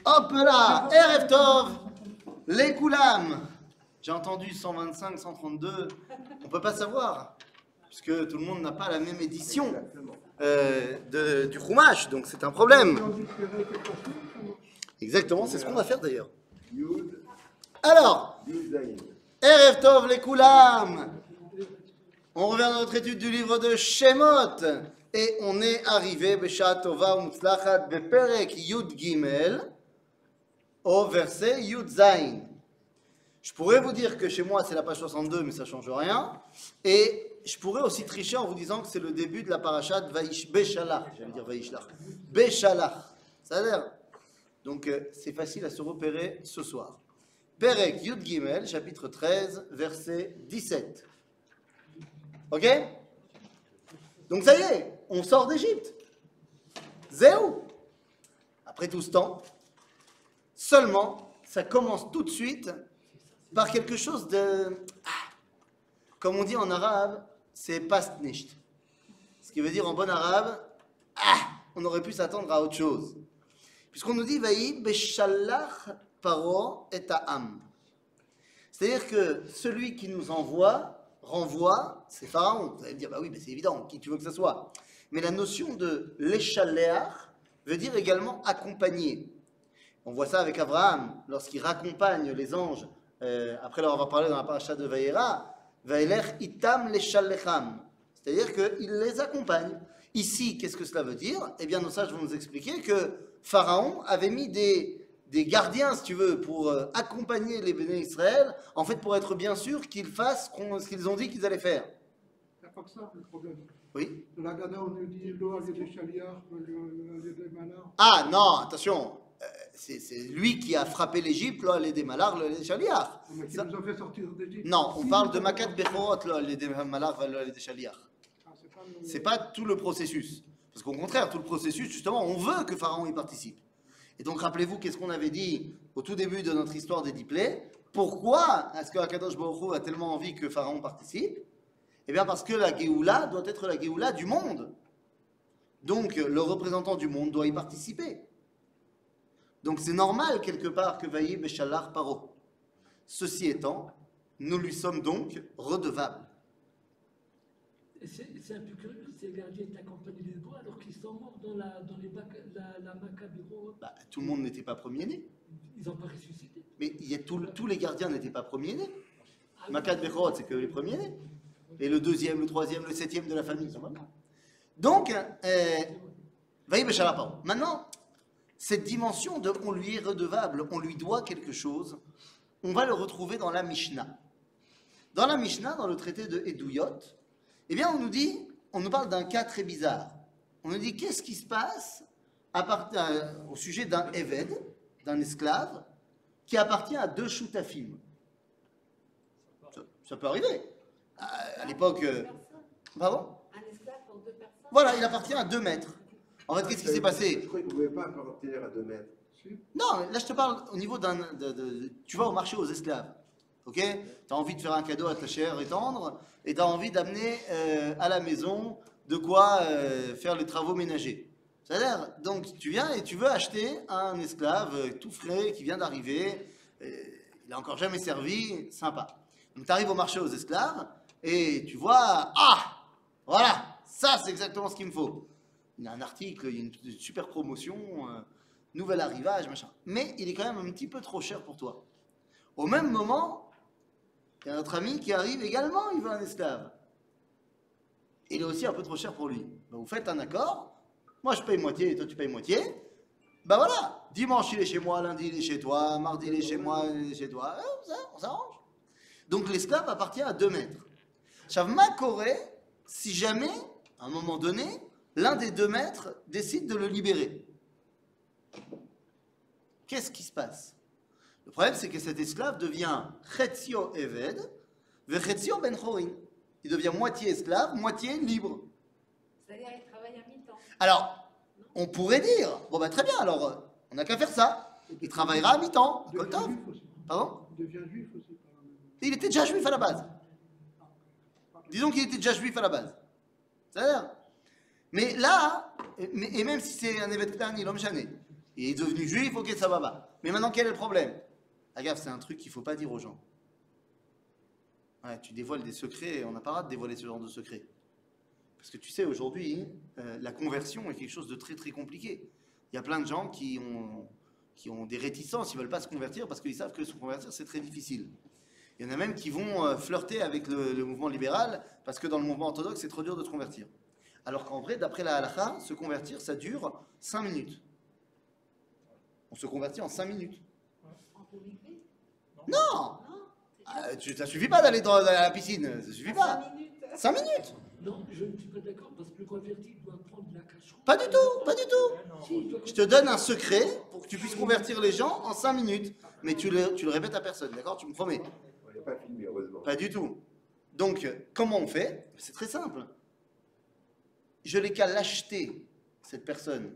Hop là, Erev Tov, les Koulam. J'ai entendu 125, 132, on peut pas savoir, puisque tout le monde n'a pas la même édition du Chumash, donc c'est un problème. Exactement, c'est ce qu'on va faire d'ailleurs. Alors, Erev Tov, les Koulam. On revient dans notre étude du livre de Shemot, et on est arrivé, Beshat Tova Umutzlachat, Beperek Yud Gimel, au verset Yud Zayin. Je pourrais vous dire que chez moi c'est la page 62, mais ça ne change rien. Et je pourrais aussi tricher en vous disant que c'est le début de la parashat Beshalach. J'allais dire Vaishlach. Beshalach. Ça a l'air. Donc c'est facile à se repérer ce soir. Perek Yud Gimel, chapitre 13, verset 17. Ok? Donc ça y est, on sort d'Égypte. Zéou. Après tout ce temps, seulement, ça commence tout de suite par quelque chose de... Comme on dit en arabe, c'est past nicht. Ce qui veut dire en bon arabe, on aurait pu s'attendre à autre chose. Puisqu'on nous dit, Vaï beshalach paro et ha'am. C'est-à-dire que celui qui nous envoie, renvoie, c'est Pharaon. Vous allez me dire, bah oui, mais c'est évident, qui tu veux que ce soit. Mais la notion de l'échaleach veut dire également accompagner. On voit ça avec Abraham, lorsqu'il raccompagne les anges, après leur avoir parlé dans la paracha de Vayera, Vaelech itam leshalecham, c'est-à-dire qu'il les accompagne. Ici, qu'est-ce que cela veut dire? Eh bien, nos sages vont nous expliquer que Pharaon avait mis des gardiens, si tu veux, pour accompagner les béné Israël, en fait, pour être bien sûr qu'ils fassent ce qu'ils ont dit qu'ils allaient faire. C'est pas que ça le problème. Oui. De la Gada, on nous dit l'eau, il y a des chaliards, il y a des malars. Ah non, attention. C'est lui qui a frappé l'Égypte, là, les démalars, les chaliars. Mais qui nous a fait sortir d'Égypte. Non, on parle de Makat Bechorot, là, les démalars, les chaliars. C'est pas tout le processus. Parce qu'au contraire, tout le processus, justement, on veut que Pharaon y participe. Et donc, rappelez-vous, qu'est-ce qu'on avait dit au tout début de notre histoire des 10 plaies? Pourquoi est-ce que Akadosh Baruch Hu a tellement envie que Pharaon participe? Eh bien, parce que la Géoula doit être la Géoula du monde. Donc, le représentant du monde doit y participer. Donc c'est normal quelque part que Vaïe Beshalach Paro. Ceci étant, nous lui sommes donc redevables. C'est un peu curieux, ces gardiens étaient accompagnés des bois alors qu'ils sont morts dans la Macabiro. Bah, tout le monde n'était pas premier-né. Ils n'ont pas ressuscité. Mais tous les gardiens n'étaient pas premiers-nés. Macabiro, c'est que les premiers-nés. Et le deuxième, le troisième, le septième de la famille. Donc, Vaïe Beshalach Paro. Maintenant, cette dimension de on lui est redevable, on lui doit quelque chose, on va le retrouver dans la Mishnah. Dans la Mishnah, dans le traité de Edouyot, eh bien on nous parle d'un cas très bizarre. On nous dit qu'est-ce qui se passe au sujet d'un Eved, d'un esclave, qui appartient à deux Shutafim. Ça peut arriver. À l'époque... pardon ? Un esclave pour deux personnes. Voilà, il appartient à 2 maîtres. En fait, qu'est-ce qui s'est passé? Je crois que vous ne pouvez pas appartenir à 2 mètres. Non, là je te parle au niveau tu vas au marché aux esclaves, ok? Tu as envie de faire un cadeau à ta chère et tendre, et tu as envie d'amener à la maison de quoi faire les travaux ménagers. C'est-à-dire, donc tu viens et tu veux acheter un esclave tout frais qui vient d'arriver, il n'a encore jamais servi, sympa. Donc tu arrives au marché aux esclaves et tu vois, voilà, ça c'est exactement ce qu'il me faut. Il y a un article, il y a une super promotion, nouvel arrivage, machin. Mais il est quand même un petit peu trop cher pour toi. Au même moment, il y a notre ami qui arrive également, il veut un esclave. Il est aussi un peu trop cher pour lui. Ben, vous faites un accord, moi je paye moitié et toi tu payes moitié. Ben voilà, dimanche il est chez moi, lundi il est chez toi, mardi il est chez moi, il est chez toi. On s'arrange. Donc l'esclave appartient à 2 maîtres. Shavma Koré, si jamais, à un moment donné, l'un des 2 maîtres décide de le libérer. Qu'est-ce qui se passe? Le problème, c'est que cet esclave devient Chetzio Eved, Vechetzio Ben Chorin. Il devient moitié esclave, moitié libre. C'est-à-dire qu'il travaille à mi-temps. Alors, on pourrait dire, bon ben très bien, alors on n'a qu'à faire ça. Il travaillera à mi-temps. Il devient juif aussi. Pardon? Il devient juif aussi. Il était déjà juif à la base. Disons qu'il était déjà juif à la base. C'est-à-dire? Mais là, et même si c'est un événement, l'homme chané, Il est devenu juif, ok, ça va. Mais maintenant, quel est le problème? Regarde, c'est un truc qu'il ne faut pas dire aux gens. Ouais, tu dévoiles des secrets, on n'a pas le droit de dévoiler ce genre de secrets. Parce que tu sais, aujourd'hui, la conversion est quelque chose de très très compliqué. Il y a plein de gens qui ont des réticences, ils ne veulent pas se convertir parce qu'ils savent que se convertir, c'est très difficile. Il y en a même qui vont flirter avec le mouvement libéral parce que dans le mouvement orthodoxe, c'est trop dur de se convertir. Alors qu'en vrai, d'après la halakha, se convertir, ça dure 5 minutes. On se convertit en 5 minutes. En comité? Non, Non, ça ne suffit pas d'aller dans la piscine, ça suffit pas. 5 minutes. 5 minutes. Non, je ne suis pas d'accord parce que le converti doit prendre la cacheroute. Pas du tout, pas du tout. Si, il doit Je te donne un secret pour que tu puisses convertir les gens en 5 minutes. Mais tu le répètes à personne, d'accord? Tu me promets? On n'est pas filmé, heureusement. Pas du tout. Donc, comment on fait? C'est très simple. Je n'ai qu'à l'acheter, cette personne.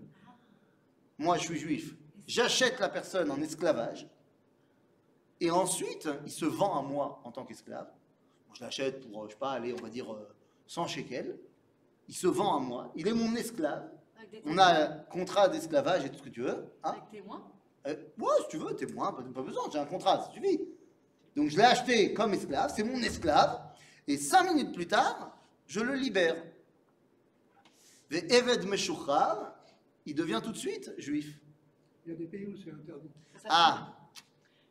Moi, je suis juif. J'achète la personne en esclavage. Et ensuite, il se vend à moi en tant qu'esclave. Je l'achète pour, je sais pas, allez, on va dire 100 shekels. Il se vend à moi. Il est mon esclave. Avec des On a un contrat d'esclavage et tout ce que tu veux. Hein? Avec témoins? Ouais, si tu veux, témoin, pas besoin, j'ai un contrat, ça suffit. Donc je l'ai acheté comme esclave, c'est mon esclave, et 5 minutes plus tard, je le libère. Et Eved Meshuchar, il devient tout de suite juif. Il y a des pays où c'est interdit. Ah,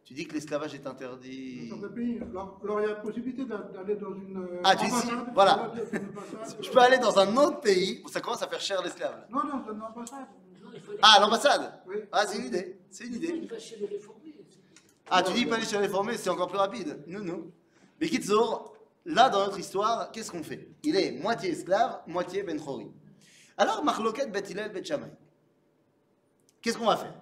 tu dis que l'esclavage est Dans interdit. certains pays, alors il y a la possibilité d'aller dans une Ah, tu dis, ambassade. voilà. Dans une ambassade. Je peux aller dans un autre pays, ça commence à faire cher l'esclave. là. Non, dans une ambassade. Non, il faut aller. Ah, l'ambassade. Oui. Ah, c'est une idée, c'est une Non, idée. il va chez les réformés. Ah, tu dis pas aller chez les réformés, c'est encore plus rapide. Non. Mais Kitsour, là dans notre histoire, qu'est-ce qu'on fait? Il est moitié esclave, moitié Ben Chori. Alors, Marloket Bet Hillel Bet Shammai. Qu'est-ce qu'on va faire?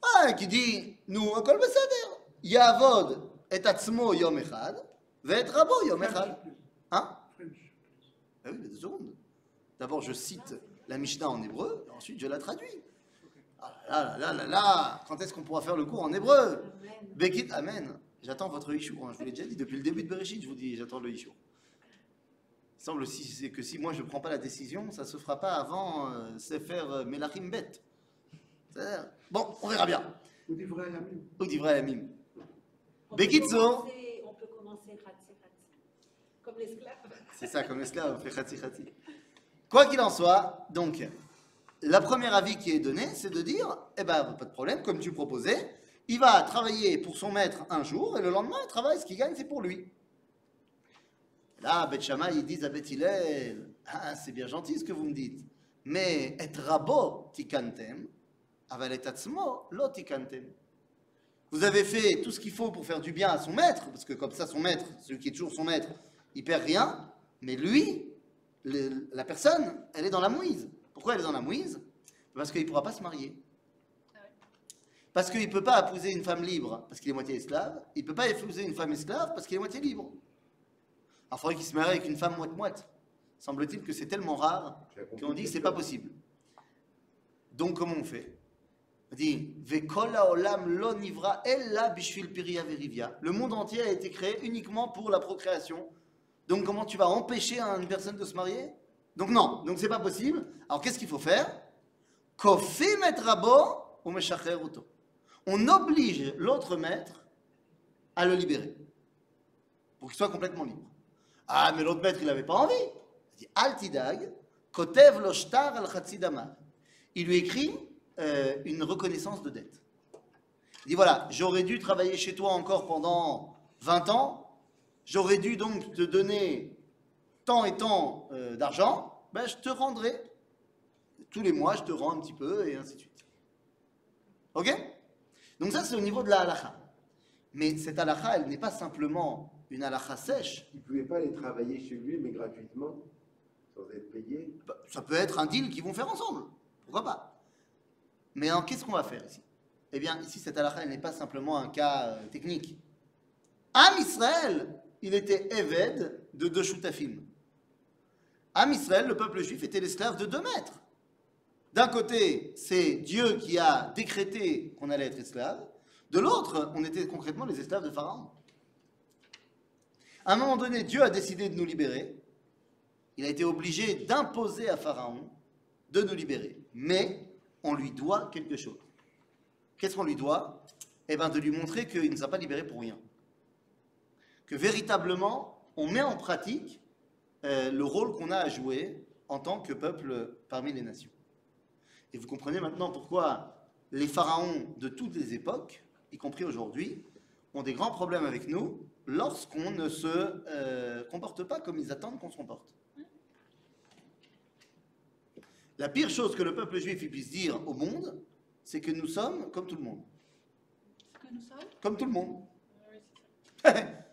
Ah, qui dit, nous, Akol Beseder. Yavod et Atzmo Yom Echad, Vet Rabo Yom Echad. Hein? French. Ah oui, mais 2 secondes. D'abord, je cite la Mishnah en hébreu, et ensuite je la traduis. Ah là, quand est-ce qu'on pourra faire le cours en hébreu? Amen. Bekit, amen. J'attends votre Ishour, hein. Je vous l'ai déjà dit depuis le début de Bereshit, je vous dis, j'attends le Ishour. Il semble que si moi je ne prends pas la décision, ça ne se fera pas avant Sefer Melachim Bet. C'est-à-dire, bon, on verra bien. Ou des vrais amis. Ou d'Ivra Yamim. On peut Bekitsour. commencer Khatsi. Comme l'esclave. C'est ça, comme esclave, on fait khati khati. Quoi qu'il en soit, donc, la première avis qui est donné, c'est de dire, eh ben, pas de problème, comme tu proposais, il va travailler pour son maître un jour, et le lendemain, il travaille, ce qu'il gagne, c'est pour lui. Là, Bet Shammai, ils disent à Bet Hillel, ah, c'est bien gentil ce que vous me dites, mais et rabo tikantem, aval et atzmo lo tikantem. Vous avez fait tout ce qu'il faut pour faire du bien à son maître, parce que comme ça, son maître, celui qui est toujours son maître, il perd rien, mais lui, la personne, elle est dans la mouise. Pourquoi elle est dans la mouise? Parce qu'il ne pourra pas se marier. Parce qu'il ne peut pas épouser une femme libre parce qu'il est moitié esclave. Il ne peut pas épouser une femme esclave parce qu'il est moitié libre. Alors il faudrait qu'il se marie avec une femme moite-moite. Semble-t-il que c'est tellement rare qu'on dit que ce n'est pas possible. Donc comment on fait? On dit Vekol haolam lo nivra ella bishvil piria verivia. Le monde entier a été créé uniquement pour la procréation. Donc comment tu vas empêcher une personne de se marier? Donc non, donc c'est pas possible. Alors qu'est-ce qu'il faut faire? Kofim et rabo ou meshacher uto. On oblige l'autre maître à le libérer pour qu'il soit complètement libre. Ah, mais l'autre maître, il n'avait pas envie. Il dit Altidag, kotev lo shtar al chatzi dama. Il lui écrit une reconnaissance de dette. Il dit voilà, j'aurais dû travailler chez toi encore pendant 20 ans. J'aurais dû donc te donner tant et tant d'argent, ben je te rendrai. Tous les mois, je te rends un petit peu, et ainsi de suite. Ok? Donc ça, c'est au niveau de la halakha. Mais cette halakha, elle n'est pas simplement une halakha sèche. Il ne pouvait pas aller travailler chez lui, mais gratuitement, sans être payé. Ça peut être un deal qu'ils vont faire ensemble. Pourquoi pas? Mais qu'est-ce qu'on va faire ici? Eh bien, ici, cette halakha, elle n'est pas simplement un cas technique. Am Israël, il était Eved de 2 shutafim. Am Israël, le peuple juif, était l'esclave de 2 maîtres. D'un côté, c'est Dieu qui a décrété qu'on allait être esclave. De l'autre, on était concrètement les esclaves de Pharaon. À un moment donné, Dieu a décidé de nous libérer. Il a été obligé d'imposer à Pharaon de nous libérer. Mais on lui doit quelque chose. qu'est-ce qu'on lui doit? Eh bien, de lui montrer qu'il ne nous a pas libérés pour rien. Que véritablement, on met en pratique le rôle qu'on a à jouer en tant que peuple parmi les nations. Et vous comprenez maintenant pourquoi les pharaons de toutes les époques, y compris aujourd'hui, ont des grands problèmes avec nous lorsqu'on ne se comporte pas comme ils attendent qu'on se comporte. La pire chose que le peuple juif puisse dire au monde, c'est que nous sommes comme tout le monde. Que nous sommes? Comme tout le monde.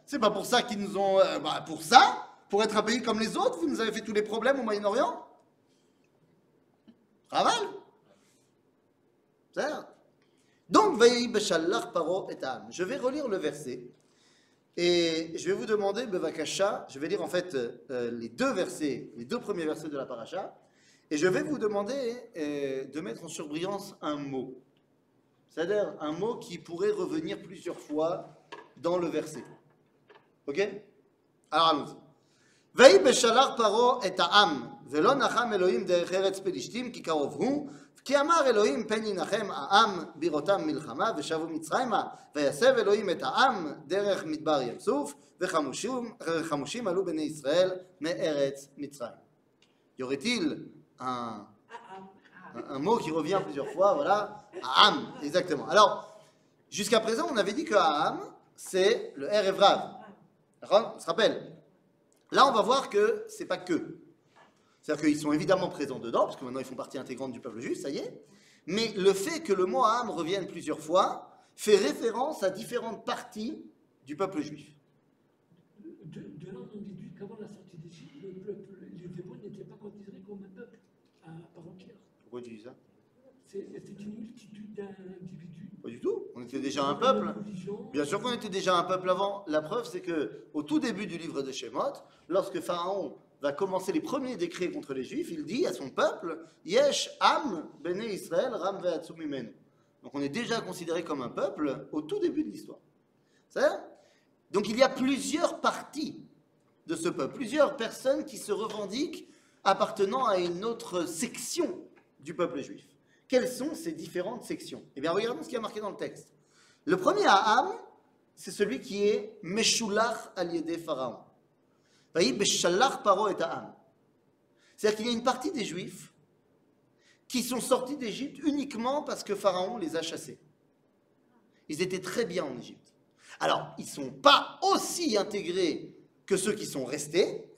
C'est pas pour ça qu'ils nous ont... pour ça, pour être un pays comme les autres, vous nous avez fait tous les problèmes au Moyen-Orient. Raval. Donc, Vayi Beshalach Paro et Am. Je vais relire le verset et je vais vous demander, Bevakasha, je vais lire en fait les deux versets, les deux premiers versets de la paracha, et je vais vous demander de mettre en surbrillance un mot. C'est-à-dire un mot qui pourrait revenir plusieurs fois dans le verset. Ok? Alors allons-y. Vayi Beshalach Paro et Am. Velo nacham Elohim derech eretz pelishtim ki karov hu. כי אמר אלוהים פן ינחם העם בראותם מלחמה ושבו מצרימה ויסב אלוהים את העם דרך מדבר ים סוף וחמושים עלו בני ישראל מארץ מצרים. Y aurait-il un mot qui revient plusieurs fois, voilà, Aham, exactement. Alors, jusqu'à présent, on avait dit que Aham, c'est le Erev Rav. On se rappelle. Là, on va voir que c'est pas que. C'est-à-dire qu'ils sont évidemment présents dedans, parce que maintenant ils font partie intégrante du peuple juif, ça y est. Mais le fait que le mot Aham revienne plusieurs fois fait référence à différentes parties du peuple juif. De là, on déduit qu'avant la sortie d'Égypte, les Hébreux n'étaient pas considérés comme un peuple à part entière. Pourquoi tu dis ça? C'est une multitude d'individus. Pas du tout. On était déjà un peuple. Bien sûr qu'on était déjà un peuple avant. La preuve, c'est que au tout début du livre de Shemot, lorsque Pharaon va commencer les premiers décrets contre les Juifs, il dit à son peuple Yesh Am Bene Israël Ram Ve'atzum Mimenu. Donc on est déjà considéré comme un peuple au tout début de l'histoire. Donc il y a plusieurs parties de ce peuple, plusieurs personnes qui se revendiquent appartenant à une autre section du peuple juif. Quelles sont ces différentes sections? Eh bien, regardons ce qui est marqué dans le texte. Le premier Aham, c'est celui qui est Meshulach al Yedei Pharaon. C'est-à-dire qu'il y a une partie des Juifs qui sont sortis d'Égypte uniquement parce que Pharaon les a chassés. Ils étaient très bien en Égypte. Alors, ils ne sont pas aussi intégrés que ceux qui sont restés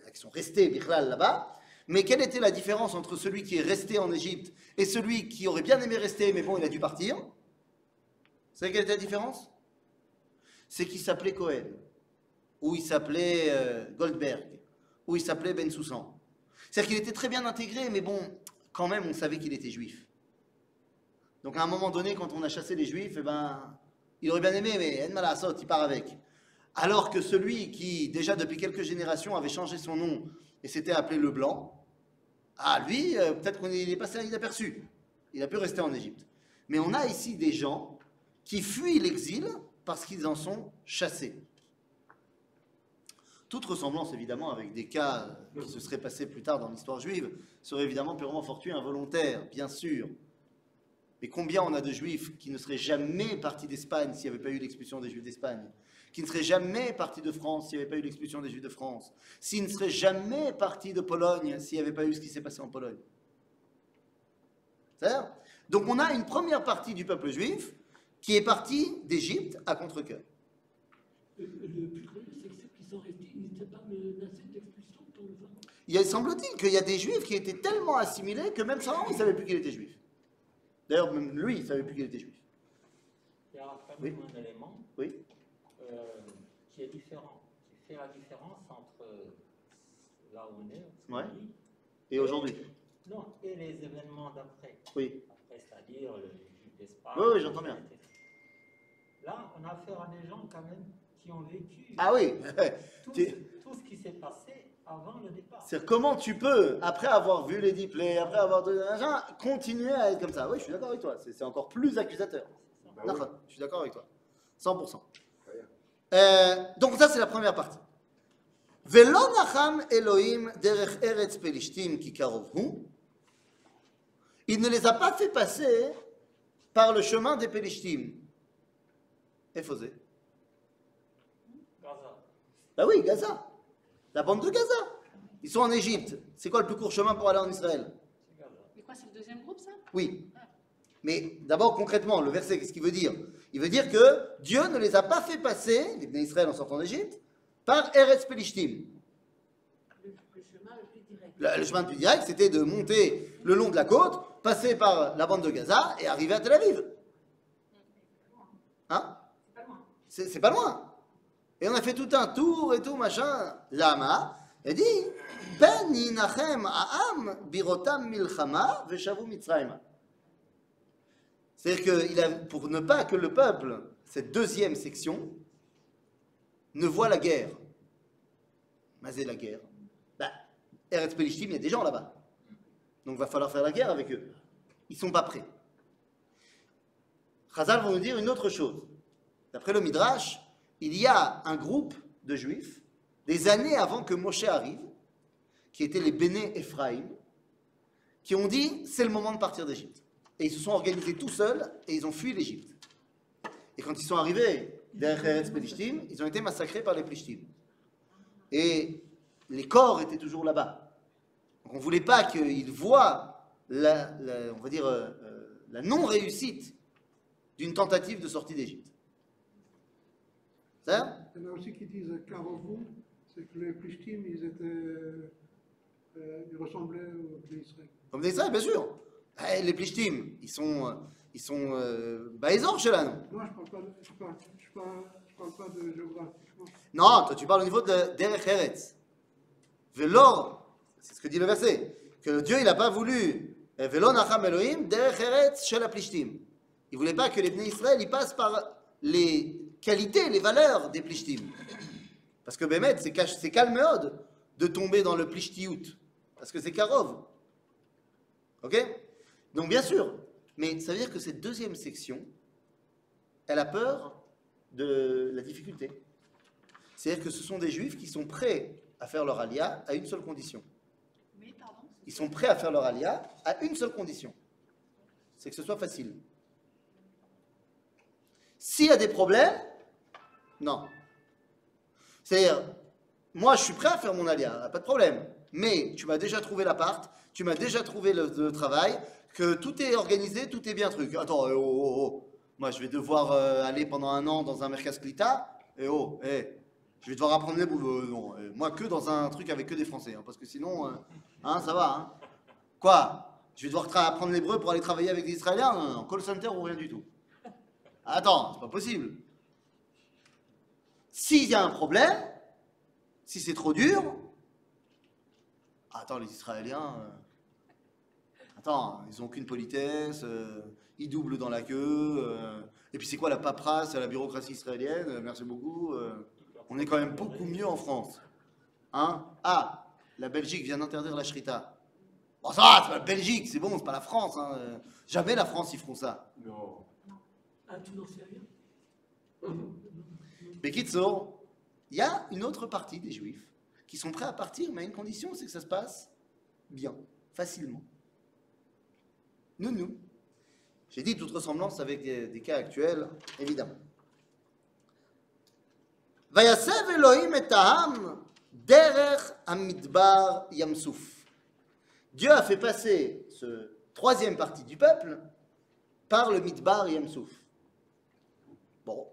Bichlal là-bas, mais quelle était la différence entre celui qui est resté en Égypte et celui qui aurait bien aimé rester, mais bon, il a dû partir? Vous savez quelle était la différence? C'est qu'il s'appelait Cohen, ou il s'appelait Goldberg, ou il s'appelait Ben Soussan. C'est-à-dire qu'il était très bien intégré, mais bon, quand même, on savait qu'il était juif. Donc à un moment donné, quand on a chassé les juifs, eh ben, il aurait bien aimé, mais En Malasot, il part avec. Alors que celui qui, déjà depuis quelques générations, avait changé son nom et s'était appelé le Blanc, lui, peut-être qu'il est passé inaperçu. Il a pu rester en Égypte. Mais on a ici des gens qui fuient l'exil parce qu'ils en sont chassés. Toute ressemblance, évidemment, avec des cas qui se seraient passés plus tard dans l'histoire juive, serait évidemment purement fortuit, involontaire, bien sûr. Mais combien on a de juifs qui ne seraient jamais partis d'Espagne s'il n'y avait pas eu l'expulsion des juifs d'Espagne, qui ne seraient jamais partis de France s'il n'y avait pas eu l'expulsion des juifs de France, s'ils ne seraient jamais partis de Pologne s'il n'y avait pas eu ce qui s'est passé en Pologne. C'est-à-dire, donc on a une première partie du peuple juif qui est partie d'Égypte à contre-cœur. Le plus curieux, c'est que ceux qui sont restés, ils n'étaient pas menacés d'expulsion pour le Pharaon. Il semble-t-il qu'il y a des juifs qui étaient tellement assimilés que même Pharaon ne savait plus qu'il était juif. D'ailleurs, même lui, il ne savait plus qu'il était juif. Il y a quand même un élément Oui. qui est différent, qui fait la différence entre là où on est, Ouais. Et aujourd'hui. Non, et les événements d'après. Oui. Après, c'est-à-dire le juif d'Espagne. Oui, j'entends bien. etc. Là, on a affaire à des gens quand même qui ont vécu Ah oui. tout ce qui s'est passé avant le départ. C'est comment tu peux, après avoir vu les diplômes, après avoir donné un genre, continuer à être comme ça. Oui, je suis d'accord avec toi. C'est encore plus accusateur. D'accord, je suis d'accord avec toi. 100%. Donc ça, c'est la première partie. Velo nacham Elohim derech eretz pelishtim ki karov hu. Il ne les a pas fait passer par le chemin des Pélishtim. Et faisait. Gaza. Bah oui, Gaza. La bande de Gaza. Ils sont en Égypte. C'est quoi le plus court chemin pour aller en Israël? C'est Gaza. Mais quoi, c'est le deuxième groupe, ça? Oui. Mais d'abord, concrètement, le verset, qu'est-ce qu'il veut dire? Il veut dire que Dieu ne les a pas fait passer, les Bnei Israël en sortant d'Égypte, par Eretz Pelishtim. Le chemin le plus direct. Le chemin le plus direct, c'était de monter le long de la côte, passer par la bande de Gaza et arriver à Tel Aviv. Hein? C'est pas loin. C'est pas loin. Et on a fait tout un tour et tout, machin. Lama, il dit Ben yinachem ha'am birotam milchama veshavu mitzrayma. C'est-à-dire que pour ne pas que le peuple, cette deuxième section, ne voit la guerre. Mais c'est la guerre. Bah, Eretz Pelishtim, il y a des gens là-bas. Donc il va falloir faire la guerre avec eux. Ils ne sont pas prêts. Chazal va nous dire une autre chose. D'après le Midrash, il y a un groupe de juifs, des années avant que Moshe arrive, qui étaient les Béné Ephraïm, qui ont dit c'est le moment de partir d'Égypte. Et ils se sont organisés tout seuls et ils ont fui l'Égypte. Et quand ils sont arrivés derrière Eretz Pelishtim, ils ont été massacrés par les Pelishtim. Et les corps étaient toujours là-bas. Donc on ne voulait pas qu'ils voient on va dire, la non-réussite d'une tentative de sortie d'Égypte. Ça? Il y en a aussi qui disent Karovu, c'est que les Plishtim, ils ressemblaient aux Israël. Comme des Israël, bien sûr. Eh, les Plishtim, ils sont Baïzor chez là, non? Non, je parle pas de géographiquement. Non, toi tu parles au niveau de Derech Eretz. Velor, c'est ce que dit le verset, que Dieu il n'a pas voulu Velo Nacham Elohim Derech Eretz chez la Plishtim. Il ne voulait pas que les Bnei Israël ils passent par les qualités, les valeurs des Plishtim. Parce que Bémet, c'est calme de tomber dans le Plishtiout. Parce que c'est Karov. Ok? Donc bien sûr, mais ça veut dire que cette deuxième section, elle a peur de la difficulté. C'est-à-dire que ce sont des juifs qui sont prêts à faire leur alia à une seule condition. Mais, pardon? Ils sont prêts à faire leur alia à une seule condition. C'est que ce soit facile. S'il y a des problèmes, non. C'est-à-dire, moi je suis prêt à faire mon alia, pas de problème. Mais tu m'as déjà trouvé l'appart, tu m'as déjà trouvé le travail, que tout est organisé, tout est bien truc. Attends, moi je vais devoir aller pendant un an dans un Merkaz Klita, je vais devoir apprendre les boulots. Non, moi que dans un truc avec que des Français, hein, parce que sinon, ça va. Hein. Quoi? Je vais devoir apprendre l'hébreu pour aller travailler avec des Israéliens? Non, call center ou rien du tout. Attends, c'est pas possible. S'il y a un problème, si c'est trop dur, attends, les Israéliens, ils n'ont aucune politesse, ils doublent dans la queue, et puis c'est quoi la paperasse, la bureaucratie israélienne? Merci beaucoup, on est quand même beaucoup mieux en France. Hein? Ah, la Belgique vient d'interdire la shrita. Bon, ça va, c'est pas la Belgique, c'est bon, c'est pas la France. Hein. Jamais la France, ils feront ça. Non. Ah, tu n'en sais rien? Bekitsour, il y a une autre partie des Juifs qui sont prêts à partir, mais à une condition, c'est que ça se passe bien, facilement. Nous. J'ai dit toute ressemblance avec des cas actuels, évidemment. Vayasev Elohim et Aham derech Amidbar Yamsouf. Dieu a fait passer ce troisième partie du peuple par le Midbar Yamsouf. Bon,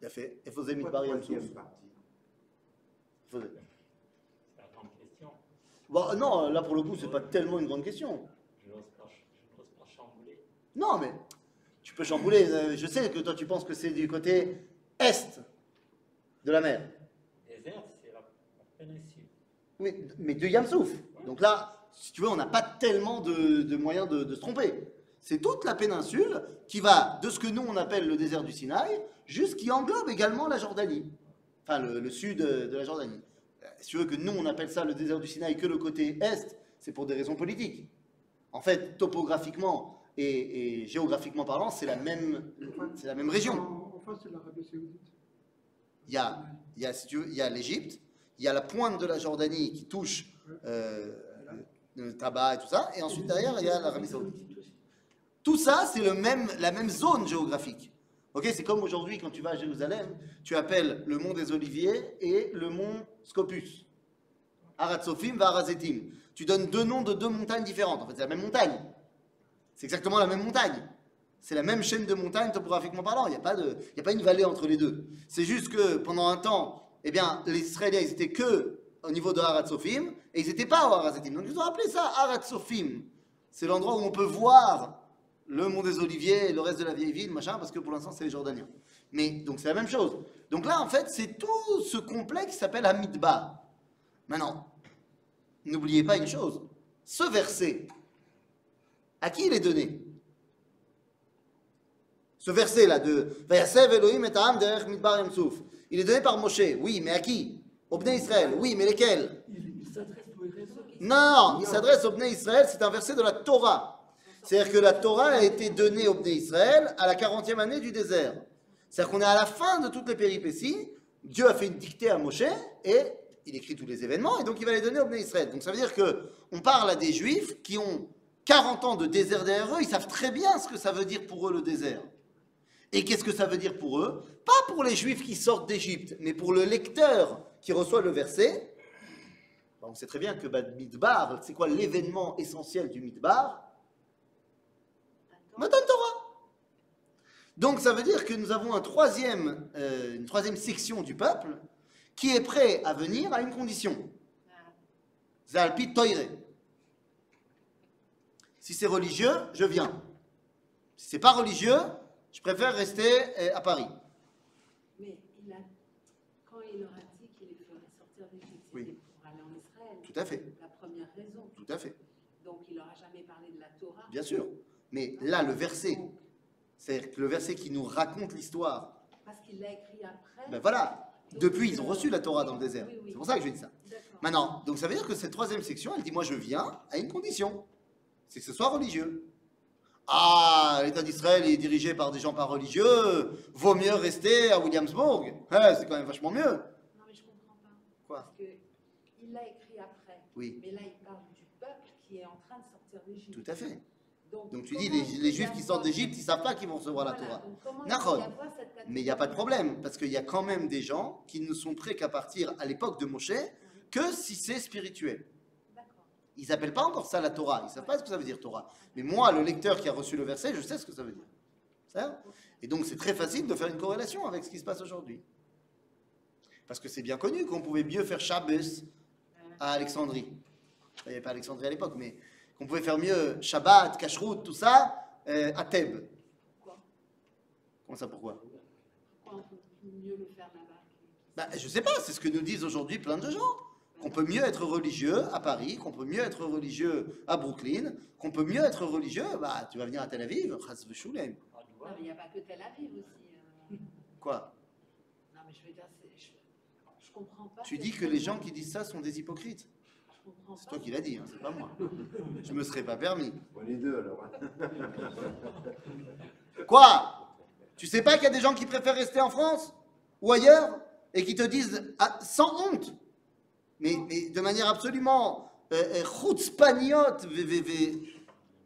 il a fait. Il faisait Midbar Yamsouf. Troisième partie. Il faisait. C'est la grande question. Bon, non, là pour le coup, c'est pas tellement une grande question. Je n'ose pas chambouler. Non, mais tu peux chambouler. Je sais que toi, tu penses que c'est du côté est de la mer. Désert, c'est la péninsule. Oui, mais de Yamsouf. Donc là, si tu veux, on n'a pas tellement de moyens de se tromper. C'est toute la péninsule qui va de ce que nous on appelle le désert du Sinaï, jusqu'il englobe également la Jordanie. Enfin, le sud de la Jordanie. Si tu veux que nous on appelle ça le désert du Sinaï que le côté est, c'est pour des raisons politiques. En fait, topographiquement et géographiquement parlant, c'est la même région. En face, c'est l'Arabie Saoudite. Il y a, si tu veux, il y a l'Égypte, il y a la pointe de la Jordanie qui touche le tabac et tout ça, et ensuite derrière, il y a l'Arabie Saoudite. Tout ça, c'est la même zone géographique. Ok, c'est comme aujourd'hui, quand tu vas à Jérusalem, tu appelles le mont des Oliviers et le mont Scopus. Aratzofim va Arazetim. Tu donnes deux noms de deux montagnes différentes. En fait, c'est la même montagne. C'est exactement la même montagne. C'est la même chaîne de montagnes topographiquement parlant. Il n'y a pas une vallée entre les deux. C'est juste que pendant un temps, eh bien, les Israéliens, ils étaient que au niveau de Aratzofim et ils n'étaient pas au Arazetim. Donc ils ont appelé ça Aratzofim. C'est l'endroit où on peut voir le mont des Oliviers et le reste de la vieille ville, machin, parce que pour l'instant, c'est les Jordaniens. Mais donc c'est la même chose. Donc là, en fait, c'est tout ce complexe qui s'appelle Hamidbar. Maintenant, n'oubliez pas une chose. Ce verset, à qui il est donné? Ce verset-là de Vayasev Elohim et Ha'am derech Midbar Yam Souf. Il est donné par Moshe. Oui, mais à qui? Au Bnei Israël. Oui, mais lesquels? Il s'adresse aux Hébreux. Non, il s'adresse au Bnei Israël. C'est un verset de la Torah. C'est-à-dire que la Torah a été donnée au Bnei Israël à la 40e année du désert. C'est-à-dire qu'on est à la fin de toutes les péripéties. Dieu a fait une dictée à Moshe et il écrit tous les événements et donc il va les donner au Bnei Israël. Donc ça veut dire qu'on parle à des Juifs qui ont 40 ans de désert derrière eux. Ils savent très bien ce que ça veut dire pour eux le désert. Et qu'est-ce que ça veut dire pour eux? Pas pour les Juifs qui sortent d'Égypte, mais pour le lecteur qui reçoit le verset. On sait très bien que Midbar, c'est quoi l'événement essentiel du Midbar? Matan Torah. Donc ça veut dire que nous avons une troisième section du peuple qui est prêt à venir à une condition. Zalpi Toire. Si c'est religieux, je viens. Si c'est pas religieux, je préfère rester à Paris. Mais quand il leur a dit qu'il les ferait sortir d'Égypte, c'était Oui. pour aller en Israël. Tout à fait. La première raison. Tout à fait. Donc il leur a jamais parlé de la Torah. Bien sûr. Mais là, le verset, c'est le verset qui nous raconte l'histoire. Parce qu'il l'a écrit après. Ben voilà. Depuis, ils ont reçu la Torah dans le désert. Oui, oui. C'est pour ça que je dis ça. D'accord. Maintenant, donc ça veut dire que cette troisième section, elle dit, moi je viens à une condition. C'est que ce soit religieux. Ah, l'État d'Israël est dirigé par des gens pas religieux. Vaut mieux rester à Williamsburg. C'est quand même vachement mieux. Non, mais je comprends pas. Quoi? Parce qu'il l'a écrit après. Oui. Mais là, il parle du peuple qui est en train de sortir d'Égypte. Tout à fait. Donc tu comment dis, il peut les y Juifs qui avoir- sortent d'Égypte, ils savent pas qu'ils vont recevoir la Voilà, Torah. donc comment il peut y Nahon. avoir cette catégorie? Mais il n'y a pas de problème, parce qu'il y a quand même des gens qui ne sont prêts qu'à partir à l'époque de Moshe que si c'est spirituel. D'accord. Ils n'appellent pas encore ça la Torah, ils ne savent pas ce que ça veut dire Torah. Mais moi, le lecteur qui a reçu le verset, je sais ce que ça veut dire. Ça? Et donc c'est très facile de faire une corrélation avec ce qui se passe aujourd'hui. Parce que c'est bien connu qu'on pouvait mieux faire Shabbos à Alexandrie. Il n'y avait pas Alexandrie à l'époque, mais qu'on pouvait faire mieux Shabbat, Kashrut, tout ça, à Thèbes. Pourquoi? Comment ça, pourquoi? Pourquoi on peut mieux le faire là-bas? Bah, je sais pas, c'est ce que nous disent aujourd'hui plein de gens. Qu'on peut mieux être religieux à Paris, qu'on peut mieux être religieux à Brooklyn, qu'on peut mieux être religieux, bah tu vas venir à Tel Aviv, chas v'shulem. Ah, tu Non, vois, mais il n'y a pas que Tel Aviv aussi. Quoi? Non, mais je veux dire, je comprends pas. Tu dis que les gens qui disent ça sont des hypocrites. Je comprends C'est pas. toi qui l'as dit, hein, c'est pas moi. Je me serais pas permis. On est deux alors. Quoi? Tu sais pas qu'il y a des gens qui préfèrent rester en France ou ailleurs et qui te disent sans honte, mais de manière absolument chutzpaniot,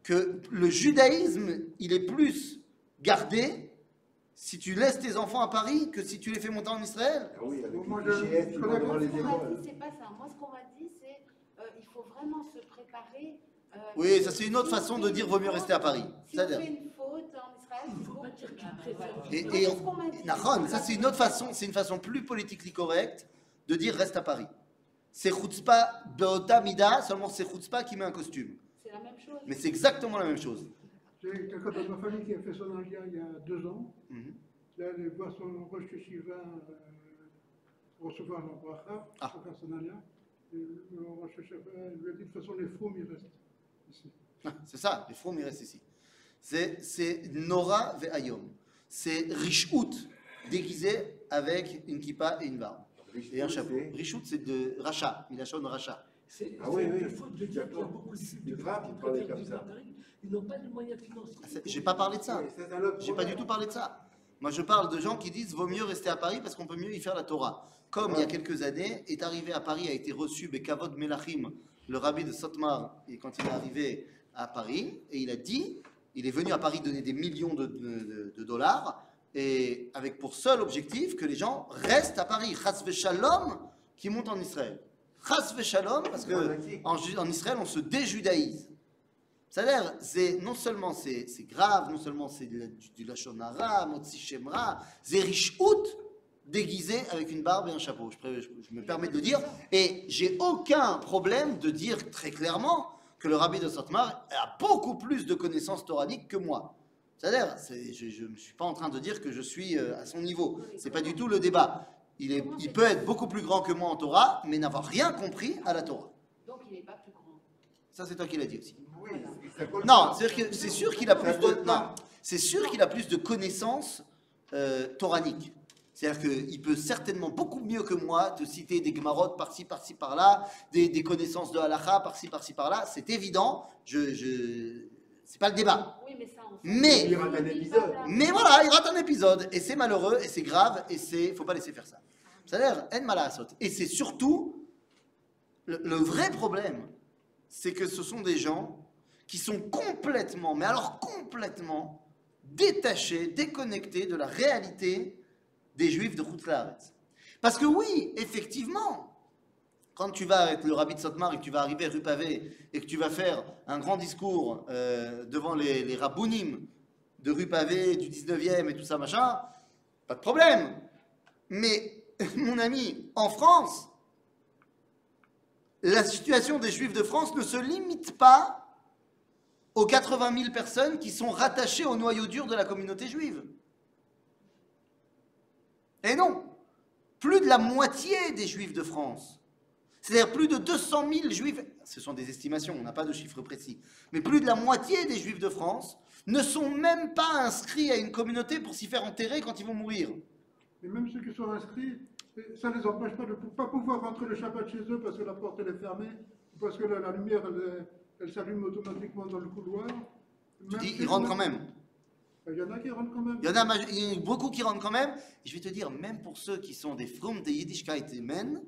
que le judaïsme, il est plus gardé si tu laisses tes enfants à Paris que si tu les fais monter en Israël. Ah oui, avec Moi, les je- clichés, tout le monde devant Moi, les ce qu'on m'a écoles. dit, c'est pas ça. Moi, ce qu'on m'a dit, c'est il faut vraiment se préparer. Oui, ça c'est une autre façon de dire vaut mieux rester à Paris. Si on C'est-à-dire. fait une faute en Israël, Il il faut faut pas dire qu'il Ah, préfère. voilà. Et, Non, et c'est ce qu'on m'a dit. Nahon, ça c'est une autre façon, c'est une façon plus politiquement correcte de dire reste à Paris. C'est chutzpah be'ota mida, seulement c'est chutzpah qui met un costume. C'est la même chose. Mais c'est exactement la même chose. J'ai quelqu'un de ma famille qui a fait son alia il y a 2 ans. Mhm. Là, elle voit son Rosh Yeshiva recevoir la bracha Ah. pour faire son alia. Et le Rosh Yeshiva lui a dit de toute façon les fous ils restent ici. Ah, c'est ça, les fromes ils restent ici. C'est Nora ve'ayom. C'est Rishut déguisé avec une kippa et une barbe. Et un chapeau. Rishut c'est de Racha, Milachon Racha. C'est Ah oui, oui. le faute de dire qu'il y a beaucoup de Tu frappes, qui il parlait préfèrent comme vivre à ça. Paris. Ils n'ont pas les moyens financiers. J'ai pas parlé de ça. Oui, c'est un autre J'ai pas du tout parlé de ça. Moi, je parle de gens qui disent vaut mieux rester à Paris parce qu'on peut mieux y faire la Torah. Comme il y a quelques années, est arrivé à Paris, a été reçu Bekavod Melachim, le rabbi de Sotmar, et quand il est arrivé à Paris, et il a dit il est venu à Paris donner des millions de dollars, et avec pour seul objectif que les gens restent à Paris. Chas v'shalom, qui monte en Israël. Chas v'shalom, parce qu'en Israël, on se déjudaïse. C'est-à-dire, non seulement c'est grave, non seulement c'est du lachon hara, motzi shem ra, c'est rishout déguisé avec une barbe et un chapeau. Je me permets de le dire, et j'ai aucun problème de dire très clairement que le rabbi de Satmar a beaucoup plus de connaissances toraniques que moi. C'est-à-dire, je ne suis pas en train de dire que je suis à son niveau. C'est pas du tout le débat. Il peut être beaucoup plus grand que moi en Torah, mais n'avoir rien compris à la Torah. Donc il n'est pas plus grand. Ça, c'est toi qui l'as dit aussi. Oui, ça colle Non, pas. c'est sûr qu'il a plus de, non, c'est sûr qu'il a plus de connaissances toraniques. C'est-à-dire qu'il peut certainement beaucoup mieux que moi te citer des gemarotes par-ci, par-ci, par-là, des connaissances de halakha par-ci, par-ci, par-là. C'est évident. C'est pas le débat. Oui, mais ça, on Mais, Il rate un épisode. mais voilà, il rate un épisode et c'est malheureux et c'est grave et faut pas laisser faire ça. C'est-à-dire, en malasot. Et c'est surtout le vrai problème, c'est que ce sont des gens qui sont complètement, mais alors complètement détachés, déconnectés de la réalité des Juifs de Chutz La'aretz. Parce que oui, effectivement, quand tu vas avec le rabbi de Satmar et que tu vas arriver rue Pavé et que tu vas faire un grand discours devant les rabbounim de rue Pavé, du 19e et tout ça, machin, pas de problème. Mais, mon ami, en France, la situation des Juifs de France ne se limite pas aux 80 000 personnes qui sont rattachées au noyau dur de la communauté juive. Et non, plus de la moitié des Juifs de France, c'est-à-dire plus de 200 000 Juifs, ce sont des estimations, on n'a pas de chiffres précis, mais plus de la moitié des Juifs de France ne sont même pas inscrits à une communauté pour s'y faire enterrer quand ils vont mourir. Et même ceux qui sont inscrits, ça ne les empêche pas de ne pas pouvoir rentrer le Shabbat chez eux parce que la porte elle est fermée, parce que la lumière elle s'allume automatiquement dans le couloir. Tu dis, ils rentrent quand même. Il y en a qui rentrent quand même. Il y en a beaucoup qui rentrent quand même. Et je vais te dire, même pour ceux qui sont des Frum de Yiddishkeit et Men,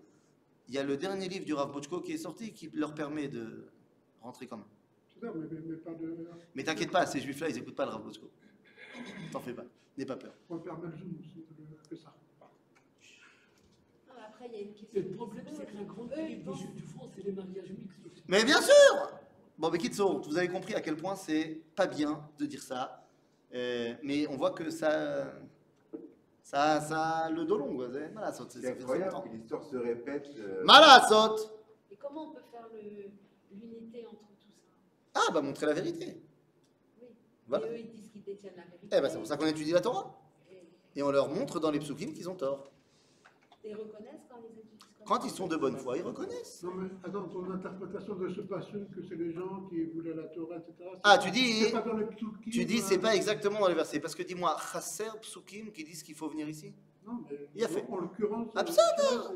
il y a le dernier livre du Rav Bochko qui est sorti qui leur permet de rentrer quand même. C'est ça, mais pas de. Mais t'inquiète pas, ces juifs-là, ils n'écoutent pas le Rav Bochko. T'en fais pas, n'aie pas peur. On perd Belgium aussi, que ça. Ah, après, il y a une question. Et le problème, c'est que la grande dérive des Juifs de France, c'est les mariages mixtes aussi. Mais bien sûr. Bon, mais Kitsour, vous avez compris à quel point c'est pas bien de dire ça. Mais on voit que ça a le dos long. Voilà, ça C'est fait incroyable longtemps. que l'histoire se répète. Malasot. Et comment on peut faire l'unité entre tout ça? Ah, bah montrer la vérité. Oui. Voilà. Et eux, ils disent qu'ils détiennent la vérité. Eh ben, c'est pour ça qu'on étudie la Torah. Et Et on leur montre dans les psukim qu'ils ont tort. ils reconnaissent quand ils étudient. Quand ils sont de bonne foi, ils reconnaissent. Non, mais attends, ton interprétation de ce passage, que c'est les gens qui voulaient la Torah, etc. Ah, tu dis, C'est pas dans les psukim, tu dis, c'est pas exactement dans les versets. Parce que dis-moi, chasser psukim qui disent qu'il faut venir ici. Non, mais Il a fait. en l'occurrence.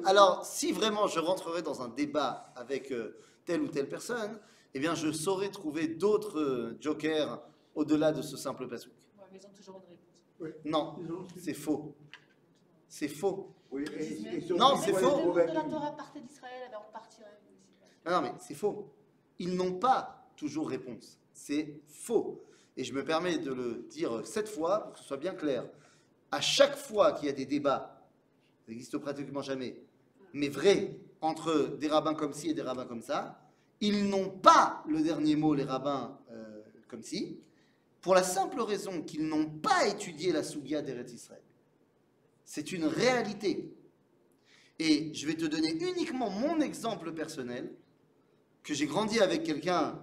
Alors, si vraiment je rentrerais dans un débat avec telle ou telle personne, eh bien, je saurais trouver d'autres jokers au-delà de ce simple pasuk. Ouais, mais ils ont toujours une réponse. Non, Ils ont aussi- c'est faux. C'est faux. Oui, et Non, c'est Même faux. si le monde de la Torah partait d'Israël, alors on partirait. Non, mais c'est faux. Ils n'ont pas toujours réponse. C'est faux. Et je me permets de le dire 7 fois pour que ce soit bien clair. À chaque fois qu'il y a des débats, ça n'existe pratiquement jamais, mais vrai, entre des rabbins comme ci et des rabbins comme ça, ils n'ont pas le dernier mot, les rabbins comme ci, pour la simple raison qu'ils n'ont pas étudié la Sougia d'Eretz Israël. C'est une réalité. Et je vais te donner uniquement mon exemple personnel, que j'ai grandi avec quelqu'un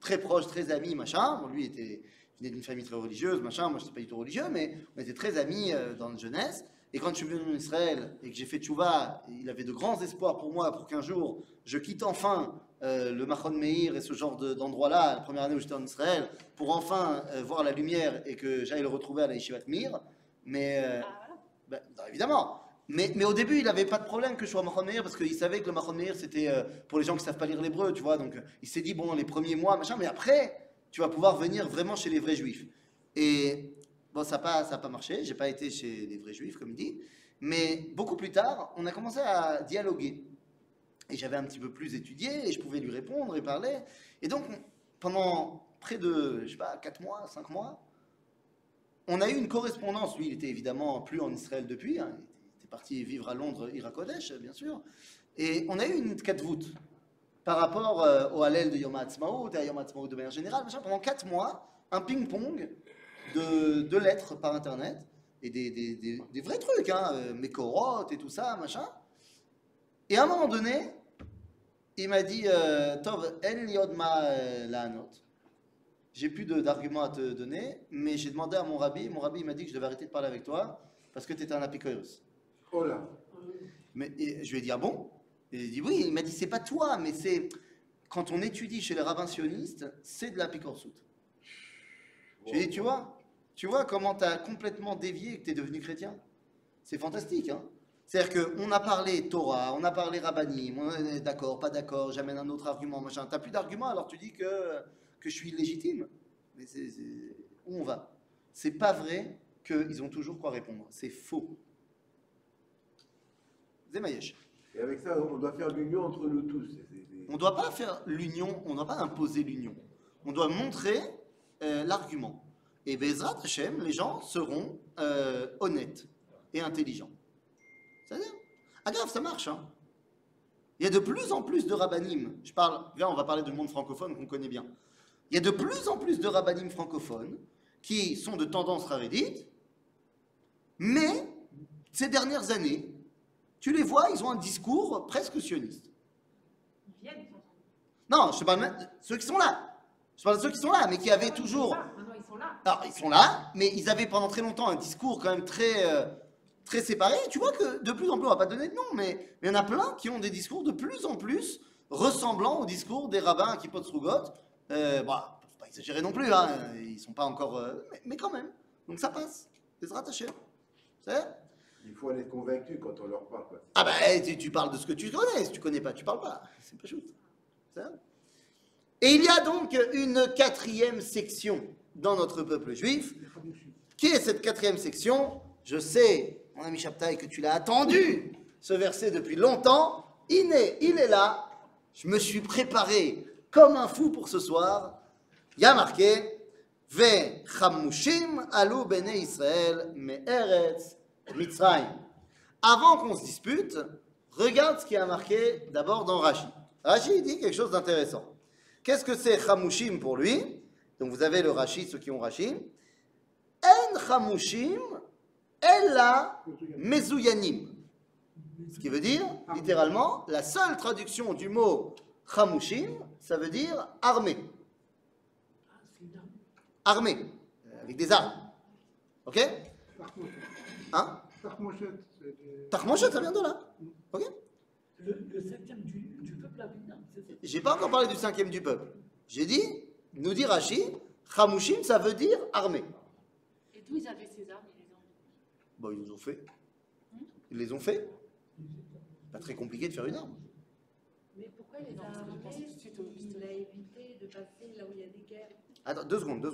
très proche, très ami, machin. Bon, lui venait d'une famille très religieuse, machin. Moi, je n'étais pas du tout religieux, mais on était très amis dans notre jeunesse. Et quand je suis venu en Israël et que j'ai fait tchouva, il avait de grands espoirs pour moi, pour qu'un jour, je quitte enfin le Machon Meir et ce genre d'endroit-là, la première année où j'étais en Israël, pour enfin voir la lumière et que j'aille le retrouver à la Yeshivat Mir. Mais, ben, non, évidemment. Mais au début, il n'avait pas de problème que je sois au Machon Meir parce qu'il savait que le Machon Meir, c'était pour les gens qui ne savent pas lire l'hébreu, tu vois. Donc, il s'est dit, bon, les premiers mois, machin, mais après, tu vas pouvoir venir vraiment chez les vrais juifs. Et bon, ça n'a pas marché. J'ai pas été chez les vrais juifs, comme il dit. Mais beaucoup plus tard, on a commencé à dialoguer. Et j'avais un petit peu plus étudié et je pouvais lui répondre et parler. Et donc, pendant près de, je sais pas, 4 mois, 5 mois. On a eu une correspondance, lui il était évidemment plus en Israël depuis, hein, il était parti vivre à Londres, Irakodesh, bien sûr, et on a eu une katvout par rapport au Hallel de Yom HaAtzmaut et à Yom HaAtzmaut de manière générale, machin, pendant 4 mois, un ping-pong de lettres par internet, et des vrais trucs, hein, Mekorot et tout ça, machin. Et à un moment donné, il m'a dit, Tov, en liodma laanot. J'ai plus d'arguments à te donner, mais j'ai demandé à mon rabbi il m'a dit que je devais arrêter de parler avec toi parce que tu étais un apikoros. Oh là. Mais je lui ai dit, ah bon? Et il dit, oui, il m'a dit, c'est pas toi, mais c'est quand on étudie chez les rabbins sionistes, c'est de l'apikorsut. Je lui ai dit, tu vois comment tu as complètement dévié et que tu es devenu chrétien? C'est fantastique, hein? C'est-à-dire qu'on a parlé Torah, on a parlé Rabbanim, on est d'accord, pas d'accord, j'amène un autre argument, machin. T'as plus d'arguments, alors tu dis que je suis illégitime. Mais où on va? C'est pas vrai qu'ils ont toujours quoi répondre. C'est faux. Zemayesh. Et avec ça, on doit faire l'union entre nous tous. On ne doit pas faire l'union, on ne doit pas imposer l'union. On doit montrer l'argument. Et Bezrat Hashem, les gens seront honnêtes et intelligents. C'est-à-dire, grave, ça marche. Hein. Il y a de plus en plus de rabbanim. Là, on va parler du monde francophone qu'on connaît bien. Il y a de plus en plus de rabbanim francophones qui sont de tendance ravédite, mais ces dernières années, tu les vois, ils ont un discours presque sioniste. Ils viennent, ils sont Non, je te parle même de ceux qui sont là. Je parle de ceux qui sont là, mais qui avaient toujours... Maintenant, ils sont là. Alors, ils sont là, mais ils avaient pendant très longtemps un discours quand même très séparé. Tu vois que de plus en plus, on va pas donner de nom, mais il y en a plein qui ont des discours de plus en plus ressemblant au discours des rabbins à Kippot Srugot. Bah, faut pas exagérer non plus, hein, ils sont pas encore... mais quand même, donc ça passe. C'est se rattacher. C'est Il faut en être convaincu quand on leur parle. Quoi. Ah bah, tu parles de ce que tu connais. Si tu connais pas, tu parles pas. C'est pas chouette. Et il y a donc une quatrième section dans notre peuple juif. Qui est cette quatrième section? Je sais, mon ami Shabtai, que tu l'as attendu, ce verset depuis longtemps. Il est là. Je me suis préparé comme un fou pour ce soir. Il y a marqué Ve chamushim alu bene Israël me'eretz Mitzrayim. Avant qu'on se dispute, regarde ce qui a marqué d'abord dans Rashi. Rashi dit quelque chose d'intéressant. Qu'est-ce que c'est chamushim pour lui? Donc vous avez le Rashi, ceux qui ont Rashi. En chamushim ella mezouyanim. Ce qui veut dire, littéralement, la seule traduction du mot chamushim, ça veut dire armé. Armé, avec des armes. Ok? Hein? Tarmoshet, ça vient de là. Ok? Le cinquième du peuple abidant, c'est ça. J'ai pas encore parlé du cinquième du peuple. J'ai dit, nous dit Rashi, chamushim, ça veut dire armé. Et d'où ils avaient ces armes, ils les ont. Bon, ils nous ont fait. Ils les ont fait. Pas très compliqué de faire une arme. Mais pourquoi les a armés Il a évité de passer là où il y a des guerres. Attends, 2 secondes.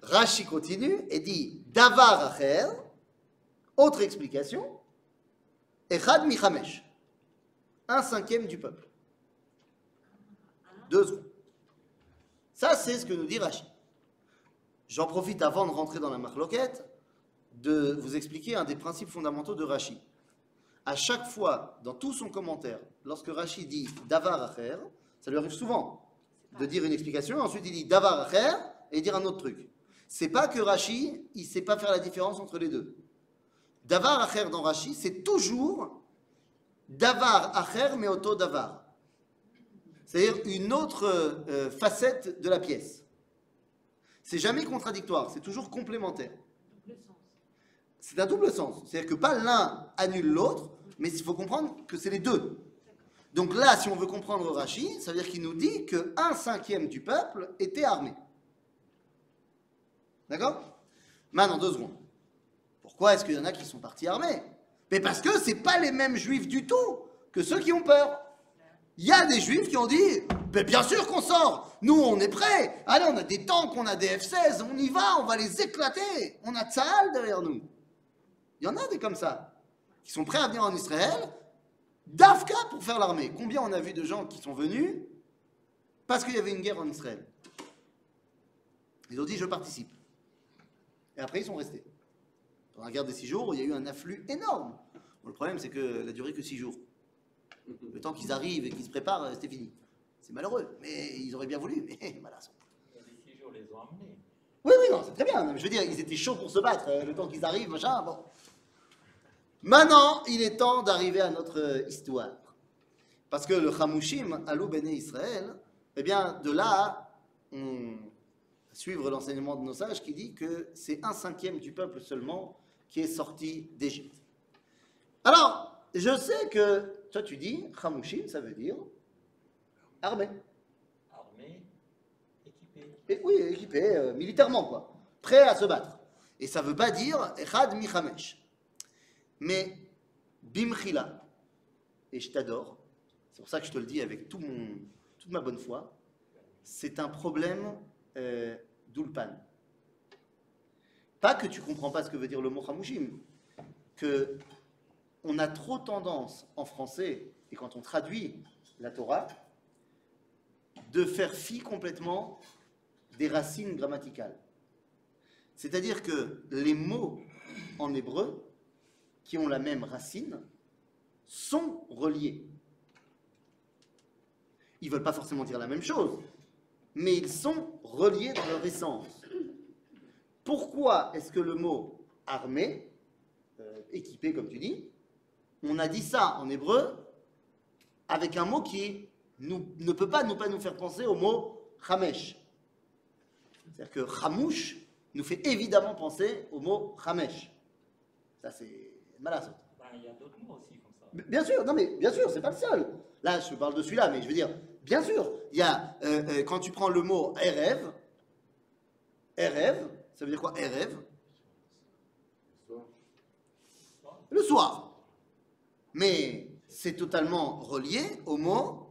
Rashi continue et dit Davar acher, autre explication, Echad michamesh, 1/5 du peuple. 2 secondes. Ça, c'est ce que nous dit Rashi. J'en profite avant de rentrer dans la marloquette de vous expliquer un des principes fondamentaux de Rashi. À chaque fois, dans tout son commentaire, lorsque Rashi dit Davar acher, ça lui arrive souvent de dire une explication, ensuite il dit Davar acher et dire un autre truc. C'est pas que Rashi, il sait pas faire la différence entre les deux. Davar acher dans Rashi, c'est toujours Davar acher mais auto Davar. C'est-à-dire une autre facette de la pièce. C'est jamais contradictoire, c'est toujours complémentaire. C'est un double sens. C'est-à-dire que pas l'un annule l'autre, mais il faut comprendre que c'est les deux. Donc là, si on veut comprendre Rashi, ça veut dire qu'il nous dit que 1/5 du peuple était armé. D'accord? Maintenant, 2 secondes. Pourquoi est-ce qu'il y en a qui sont partis armés? Mais parce que c'est pas les mêmes juifs du tout que ceux qui ont peur. Il y a des juifs qui ont dit, mais bien sûr qu'on sort, nous on est prêts, allez on a des tanks, on a des F-16, on y va, on va les éclater, on a Tsahal derrière nous. Il y en a des comme ça, qui sont prêts à venir en Israël, Dafka pour faire l'armée. Combien on a vu de gens qui sont venus parce qu'il y avait une guerre en Israël? Ils ont dit je participe. Et après ils sont restés. Pendant la guerre des 6 jours, il y a eu un afflux énorme. Bon, le problème c'est qu'elle a duré que 6 jours. Le temps qu'ils arrivent et qu'ils se préparent, c'était fini. C'est malheureux, mais ils auraient bien voulu, mais voilà. Les 6 jours les ont amenés. Oui, oui, non, c'est très bien. Je veux dire, ils étaient chauds pour se battre, le temps qu'ils arrivent, machin, bon. Maintenant, il est temps d'arriver à notre histoire. Parce que le Chamushim, Alou Bene Israël, eh bien, de là, on va suivre l'enseignement de nos sages qui dit que c'est 1/5 du peuple seulement qui est sorti d'Égypte. Alors, je sais que, toi tu dis, Chamushim, ça veut dire armée. Armés, équipés. Et oui, équipé militairement, quoi. Prêt à se battre. Et ça ne veut pas dire Echad Michamesh. Mais Bimchila, et je t'adore, c'est pour ça que je te le dis avec toute ma bonne foi, c'est un problème d'Ulpan. Pas que tu ne comprends pas ce que veut dire le mot Chamushim, que on a trop tendance en français, et quand on traduit la Torah, de faire fi complètement des racines grammaticales. C'est-à-dire que les mots en hébreu qui ont la même racine sont reliés. Ils ne veulent pas forcément dire la même chose, mais ils sont reliés dans leur essence. Pourquoi est-ce que le mot armé, équipé comme tu dis, on a dit ça en hébreu avec un mot qui ne peut pas nous faire penser au mot chamesh. C'est-à-dire que chamouche nous fait évidemment penser au mot chamesh. Ça c'est malasot. Ben, il y a d'autres mots aussi comme ça. Bien sûr, non mais bien sûr, c'est pas le seul. Là, je parle de celui-là, mais je veux dire, bien sûr, il y a, quand tu prends le mot erev, ça veut dire quoi erev? Le soir. Mais c'est totalement relié au mot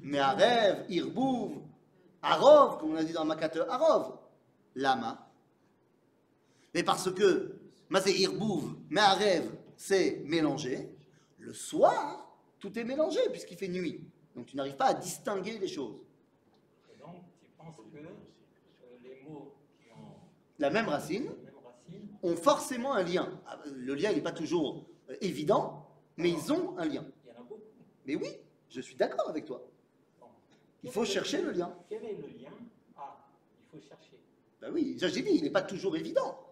Me'arev, Irbouv, Arov, comme on a dit dans Makate Arov. Lama. Mais parce que, c'est Irbouv, Me'arev, c'est mélangé. Le soir, tout est mélangé puisqu'il fait nuit. Donc tu n'arrives pas à distinguer les choses. Et donc, tu penses que les mots qui ont La même racine la même racine, ont forcément un lien. Le lien n'est pas toujours évident, mais ils ont un lien. il y en a beaucoup. Mais oui, je suis d'accord avec toi. Bon. Il faut chercher le lien. Quel est le lien? Ah, il faut chercher. Ben oui, j'ai dit, il n'est pas toujours évident.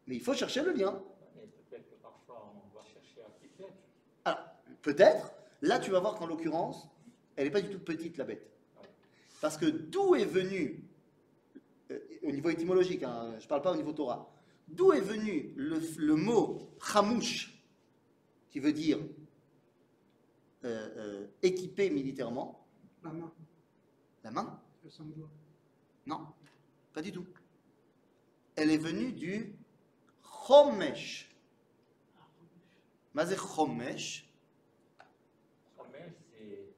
Mais il faut chercher le lien. Mais peut-être que parfois on va chercher un petit peu. Alors, peut-être, là tu vas voir qu'en l'occurrence, elle n'est pas du tout petite la bête. Parce que d'où est venu, au niveau étymologique, hein, je ne parle pas au niveau Torah, d'où est venu le mot chamouche, qui veut dire équipé militairement? La main, La main? le sang doigt. Non, pas du tout. Elle est venue du chomesh. Mazé chomesh. Chomesh, c'est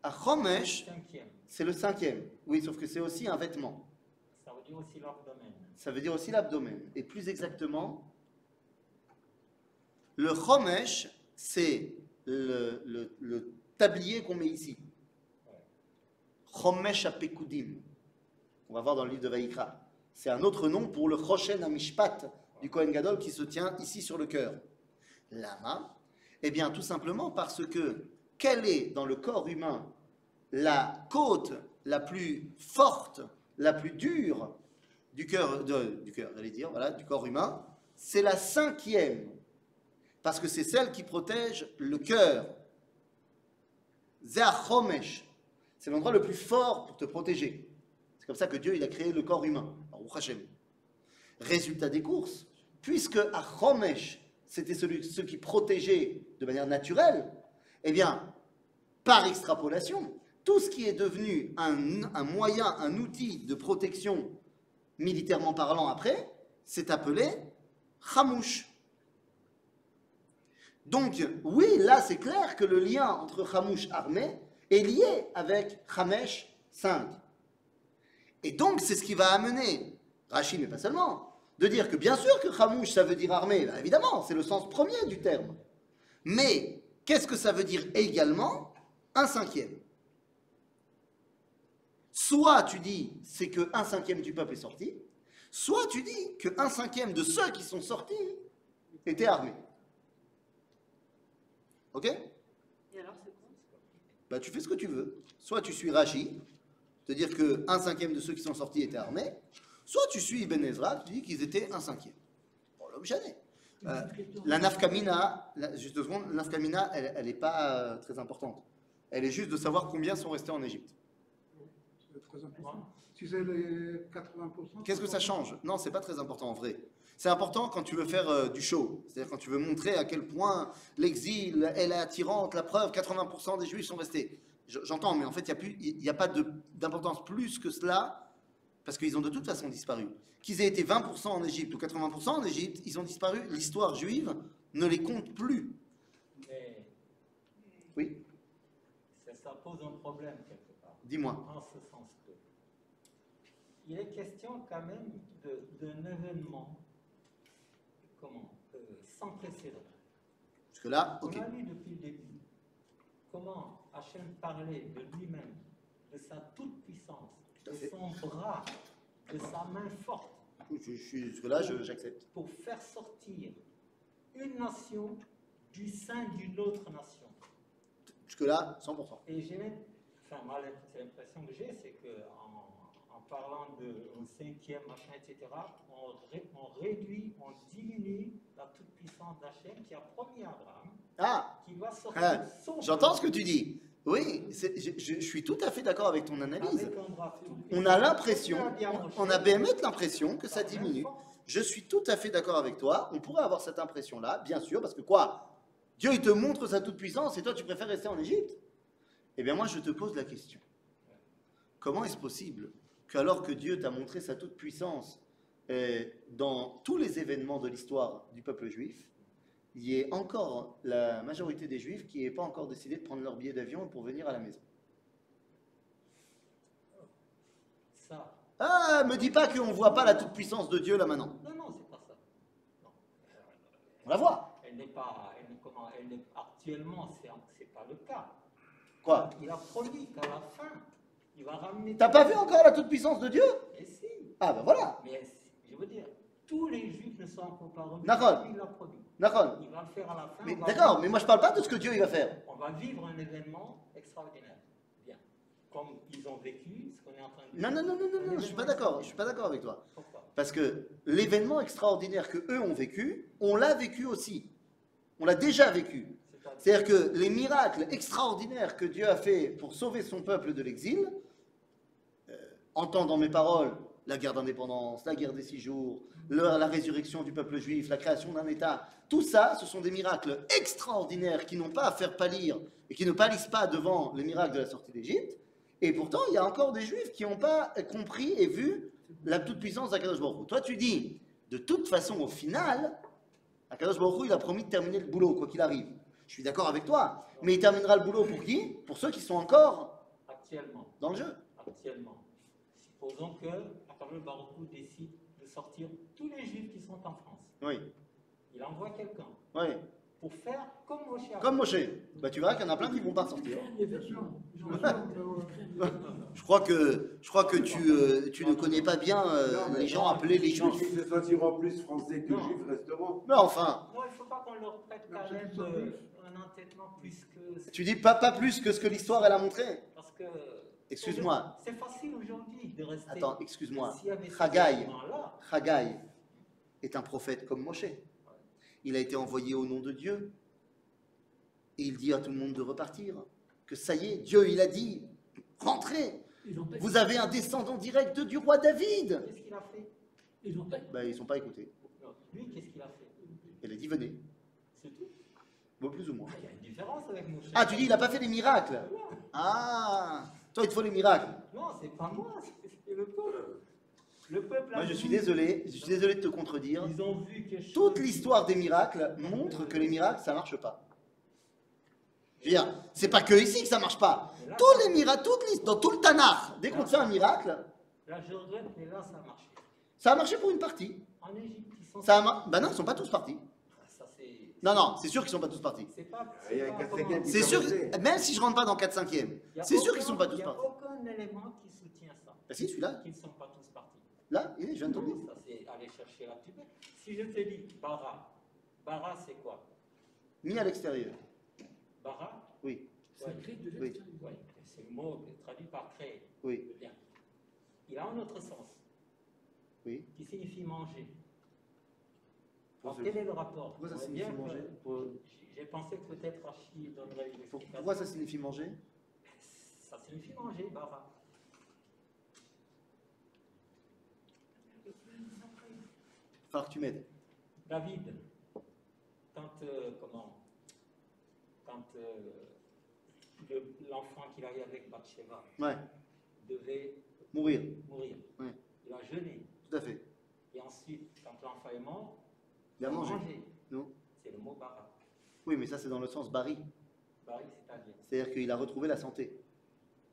À chomesh, 5e. c'est le 5e. Oui, sauf que c'est aussi un vêtement. Ça veut dire aussi l'abdomen. Ça veut dire aussi l'abdomen. Et plus exactement, le chomesh, c'est le tablier qu'on met ici. Chomesh apekudim. On va voir dans le livre de Vaïkra. C'est un autre nom pour le choshen amishpat du Kohen Gadol qui se tient ici sur le cœur. Lama? Eh bien, tout simplement parce que quelle est dans le corps humain la côte la plus forte, la plus dure du cœur, j'allais dire, voilà, du corps humain? C'est la 5e. Parce que c'est celle qui protège le cœur. Zeachomesh. C'est l'endroit le plus fort pour te protéger. C'est comme ça que Dieu il a créé le corps humain. Baruch Hashem. Résultat des courses, puisque à Chomesh, c'était ceux qui protégeaient de manière naturelle, eh bien, par extrapolation, tout ce qui est devenu un moyen, un outil de protection militairement parlant après, c'est appelé Chamouche. Donc, oui, là c'est clair que le lien entre Chamouche armé est lié avec Chamesh 5. Et donc, c'est ce qui va amener, Rashi, mais pas seulement, de dire que bien sûr que Chamouche, ça veut dire armé, ben, évidemment, c'est le sens premier du terme. Mais qu'est-ce que ça veut dire également? Un cinquième. Soit tu dis c'est que un cinquième du peuple est sorti, soit tu dis que un cinquième de ceux qui sont sortis étaient armés. Ok? Et alors, c'est quoi? Bah, tu fais ce que tu veux. Soit tu suis Rashi, te dire que un cinquième de ceux qui sont sortis étaient armés, soit tu suis Ibn Ezra, tu dis qu'ils étaient un cinquième. Bon, l'homme jamais. La nafkamina, juste 2 secondes, la nafkamina, elle n'est pas très importante. Elle est juste de savoir combien sont restés en Égypte. C'est très important. Si c'est les 80%. Qu'est-ce que ça change? Non, c'est pas très important en vrai. C'est important quand tu veux faire du show, c'est-à-dire quand tu veux montrer à quel point l'exil est attirante, la preuve, 80% des Juifs sont restés. J'entends, mais en fait, il n'y a pas d'importance plus que cela, parce qu'ils ont de toute façon disparu. Qu'ils aient été 20% en Égypte ou 80% en Égypte, ils ont disparu. L'histoire juive ne les compte plus. Mais Oui, ça pose un problème quelque part. dis-moi. En ce sens que il est question quand même d'un événement sans précédent. Parce que là, ok. On a vu depuis le début comment Hachem parlait de lui-même, de sa toute-puissance, Tout à de fait. son bras, de sa main forte, Jusque là, j'accepte. pour faire sortir une nation du sein d'une autre nation. Jusque là, 100%. Et moi, l'impression que j'ai, c'est qu'en parlant d'un cinquième, machin, etc., on réduit, on diminue la toute-puissance d'Hachem qui a promis à Abraham, Ah, qui va sortir son j'entends ce que tu dis. Oui, je suis tout à fait d'accord avec ton analyse. avec un bras tout On a l'impression, puissant, on a bien l'impression que ça diminue. Je suis tout à fait d'accord avec toi. On pourrait avoir cette impression-là, bien sûr, parce que quoi? Dieu, il te montre sa toute-puissance et toi, tu préfères rester en Égypte? Eh bien, moi, je te pose la question. Comment est-ce possible qu'alors que Dieu t'a montré sa toute-puissance dans tous les événements de l'histoire du peuple juif, il y ait encore la majorité des Juifs qui n'aient pas encore décidé de prendre leur billet d'avion pour venir à la maison? Ça. Ah, me dis pas qu'on ne voit pas la toute-puissance de Dieu là maintenant. Non, c'est pas ça. Non. On la voit. Actuellement, c'est pas le cas. Quoi? Il a promis qu'à la fin, il va ramener. T'as pas vu encore la toute-puissance de Dieu? Et si. Ah ben voilà. Mais je veux dire, tous les Juifs ne sont encore pas revenus. D'accord. Il l'a promis. D'accord. Il va le faire à la fin. Mais on va d'accord, vivre- mais moi je parle pas de ce que Dieu il va faire. On va vivre un événement extraordinaire. Bien. Comme ils ont vécu, ce qu'on est en train de Non, vivre. non, non, non, non, non, je suis pas d'accord. Je suis pas d'accord avec toi. Pourquoi? Parce que l'événement extraordinaire que eux ont vécu, on l'a vécu aussi. On l'a déjà vécu. C'est-à-dire que les miracles extraordinaires que Dieu a fait pour sauver son peuple de l'exil, entends dans mes paroles la guerre d'indépendance, la guerre des 6 jours, la résurrection du peuple juif, la création d'un État, tout ça, ce sont des miracles extraordinaires qui n'ont pas à faire pâlir et qui ne pâlissent pas devant les miracles de la sortie d'Égypte. Et pourtant, il y a encore des juifs qui n'ont pas compris et vu la toute-puissance d'Akadosh Baruch Hu. Toi, tu dis, de toute façon, au final, Akadosh Baruch Hu, il a promis de terminer le boulot, quoi qu'il arrive. Je suis d'accord avec toi, mais il terminera le boulot pour qui? Pour ceux qui sont encore Actuellement. dans le jeu. Actuellement. Supposons que Akadosh Baruch Hu décide de sortir tous les Juifs qui sont en France. Oui, Il envoie quelqu'un oui. pour faire comme Moshe. a Comme Moshe. Bah, tu verras qu'il y en a plein qui ne vont pas sortir. Bien sûr. Je crois que tu ne connais pas bien les gens appelés les Les gens juifs. qui se sentiront plus français que Non. juifs resteront. Mais enfin, Non, il ne faut pas qu'on leur prête quand Non, même c'est plus. un entêtement plus que. tu dis pas plus que ce que l'histoire elle a montré. Parce que. Excuse-moi. C'est facile aujourd'hui de rester. Attends, excuse-moi. S'il y avait ces Haggai. événements-là, Haggai est un prophète comme Moshe. Il a été envoyé au nom de Dieu. Et il dit à tout le monde de repartir. Que ça y est, Dieu il a dit, rentrez. Ils n'ont pas, Vous avez un descendant direct du roi David. qu'est-ce qu'il a fait? ils n'ont pas, Ben, ils ne sont pas écoutés. Non, lui, qu'est-ce qu'il a fait? Il a dit venez. C'est tout. Bon, plus ou moins. Il y a une différence avec Moshe. Ah, tu dis il n'a pas fait des miracles. Ah, toi il te faut les miracles. Non, c'est pas moi, c'est le peuple. Le peuple a Moi je vu- suis désolé de te contredire. Ils ont vu quelque chose. Toute l'histoire des miracles montre que les miracles ça marche pas. Je veux dire, c'est pas que ici que ça marche pas. Tous les miracles, dans tout le Tanakh, dès qu'on te fait un miracle, Là, je regrette, mais là, ça a marché. ça a marché pour une partie. En Égypte, ils sont. Ben non, ils sont pas tous partis. Ça, c'est Non, non, c'est sûr qu'ils sont pas tous partis. C'est pas. Il y a un pas 4/5 comment- qui C'est sont sûr, restés. même si je rentre pas dans 4/5, Il y a c'est sûr aucun- qu'ils sont pas tous Il n'y a partis. aucun élément qui soutient ça. Ah si, celui-là, Qu'ils ne sont pas tous partis. là, il est, je viens de te le dire. Ça, c'est aller chercher la tube. Si je te dis bara, bara, c'est quoi? Mis à l'extérieur. Bara, Oui, Ça crée de Oui. l'extérieur. ouais, c'est le mot traduit par créer. oui, Bien. Il a un autre sens oui. qui signifie manger. Alors, Pourquoi quel est le rapport? Pourquoi ça Ouais, signifie bien, manger J'ai pensé que peut-être Rachid donnerait une explication. Pourquoi ça signifie manger? Ça signifie manger, bara. Falloir que tu m'aides. David, quand, l'enfant qu'il avait avec Bathsheba Ouais, devait mourir. mourir, Ouais. il a jeûné. Tout à fait. Et ensuite, quand l'enfant est mort, Il a mangé. Non? C'est le mot bara. Oui, mais ça c'est dans le sens bari. Bari, c'est-à-dire. C'est-à-dire qu'il a retrouvé la santé.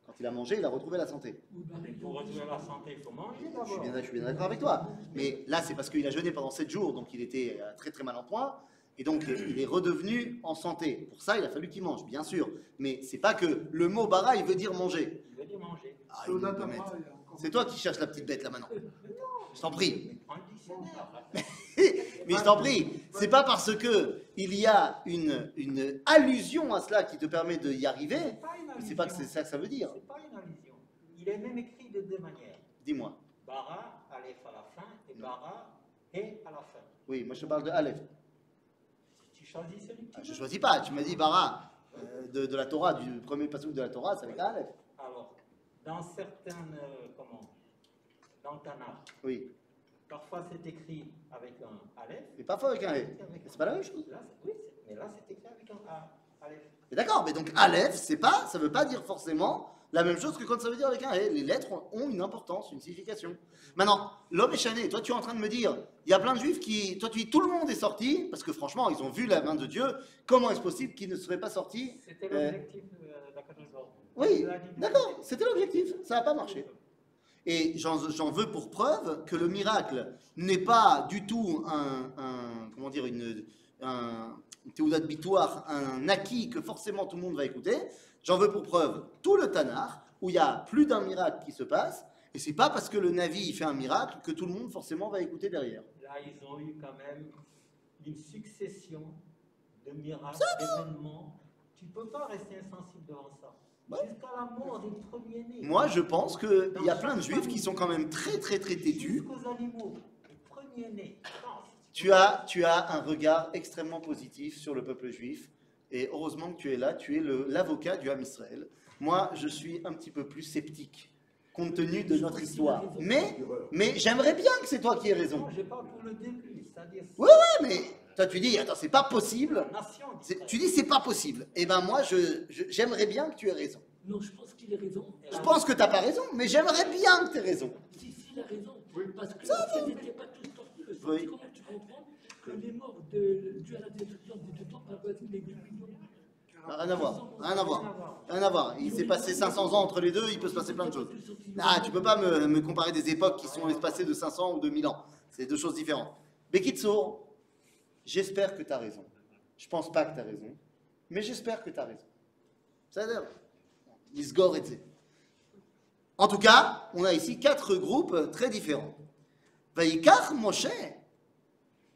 Quand il a mangé, il a retrouvé la santé. Ou baril Mais pour retrouver la santé, il faut manger Je d'abord. suis bien d'accord avec toi. Mais là, c'est parce qu'il a jeûné pendant 7 jours, donc il était très très mal en point. Et donc, il est redevenu en santé. Pour ça, il a fallu qu'il mange, bien sûr. Mais c'est pas que le mot bara, il veut dire manger. Il veut dire manger. Ah, C'est il au veut Datama, mettre. il y a encore- C'est toi qui cherches la petite bête là maintenant. Je t'en prie. Mais prends le dictionnaire. Mais je t'en prie, c'est pas parce que il y a une allusion à cela qui te permet d'y arriver, C'est pas une mais allusion. c'est pas que c'est ça que ça veut dire. C'est pas une allusion. Il est même écrit de deux manières. Dis-moi. Bara, Aleph à la fin, et bara, et à la fin. Oui, moi je te parle de Aleph. Tu choisis celui que Ah, tu je veux. choisis pas, tu m'as dit Bara de la Torah, du premier passage de la Torah, c'est avec Aleph. Alors, dans certaines, dans le Tanakh, Oui, parfois c'est écrit avec un Aleph. mais parfois avec un Aleph. C'est pas la même chose. Là, oui, mais là c'est écrit avec un Aleph. Mais d'accord, mais donc Aleph, ça veut pas dire forcément la même chose que quand ça veut dire avec un He. Les lettres ont une importance, une signification. Maintenant, l'homme est chané. Toi, tu es en train de me dire, il y a plein de juifs qui. Toi, tu dis, tout le monde est sorti, parce que franchement, ils ont vu la main de Dieu. Comment est-ce possible qu'ils ne seraient pas sortis? C'était l'objectif d'Akadosh Baruch Hu. Oui, Il a dit- d'accord, c'était l'objectif. Ça n'a pas marché. Et j'en veux pour preuve que le miracle n'est pas du tout comment dire, un théoudat bitoire, un acquis que forcément tout le monde va écouter. J'en veux pour preuve tout le Tanakh, où il y a plus d'un miracle qui se passe, et c'est pas parce que le Navi fait un miracle que tout le monde forcément va écouter derrière. Là, ils ont eu quand même une succession de miracles, d'événements. Tu ne peux pas rester insensible devant ça. Ouais. Jusqu'à la mort des premiers-nés. Moi, je pense qu'il y a plein de juifs qui sont quand même très très très têtus. Jusqu'aux animaux, les premiers-nés. Non, Tu as un regard extrêmement positif sur le peuple juif, et heureusement que tu es là, tu es l'avocat du Ham Israël. Moi, je suis un petit peu plus sceptique, compte tenu de notre histoire. Mais j'aimerais bien que c'est toi qui aies raison. Non, je parle pour le début, c'est-à-dire Ouais, mais toi tu dis, attends, c'est pas possible. la nation d'Israël. Tu dis, c'est pas possible. Eh ben moi, j'aimerais bien que tu aies raison. Non, je pense qu'il a raison. Je pense que t'as pas raison, mais j'aimerais bien que tu aies raison. Si, il a raison. Oui. Parce que ce n'était pas tous sortis. Le Oui. Comment tu comprends que les morts dû à la destruction des deux temps avoisinent les 2 millions? Rien à voir, rien à voir, rien à voir. Il s'est passé 500 ans entre les deux, il peut se passer plein de choses. Ah, tu peux pas me comparer des époques qui sont espacées de 500 ou de 1000 ans. C'est deux choses différentes. Bekitsour, j'espère que tu as raison. Je pense pas que tu as raison, mais j'espère que tu as raison. Ça veut dire, Isgor et Tzé. En tout cas, on a ici 4 groupes très différents. Vaikach Moshe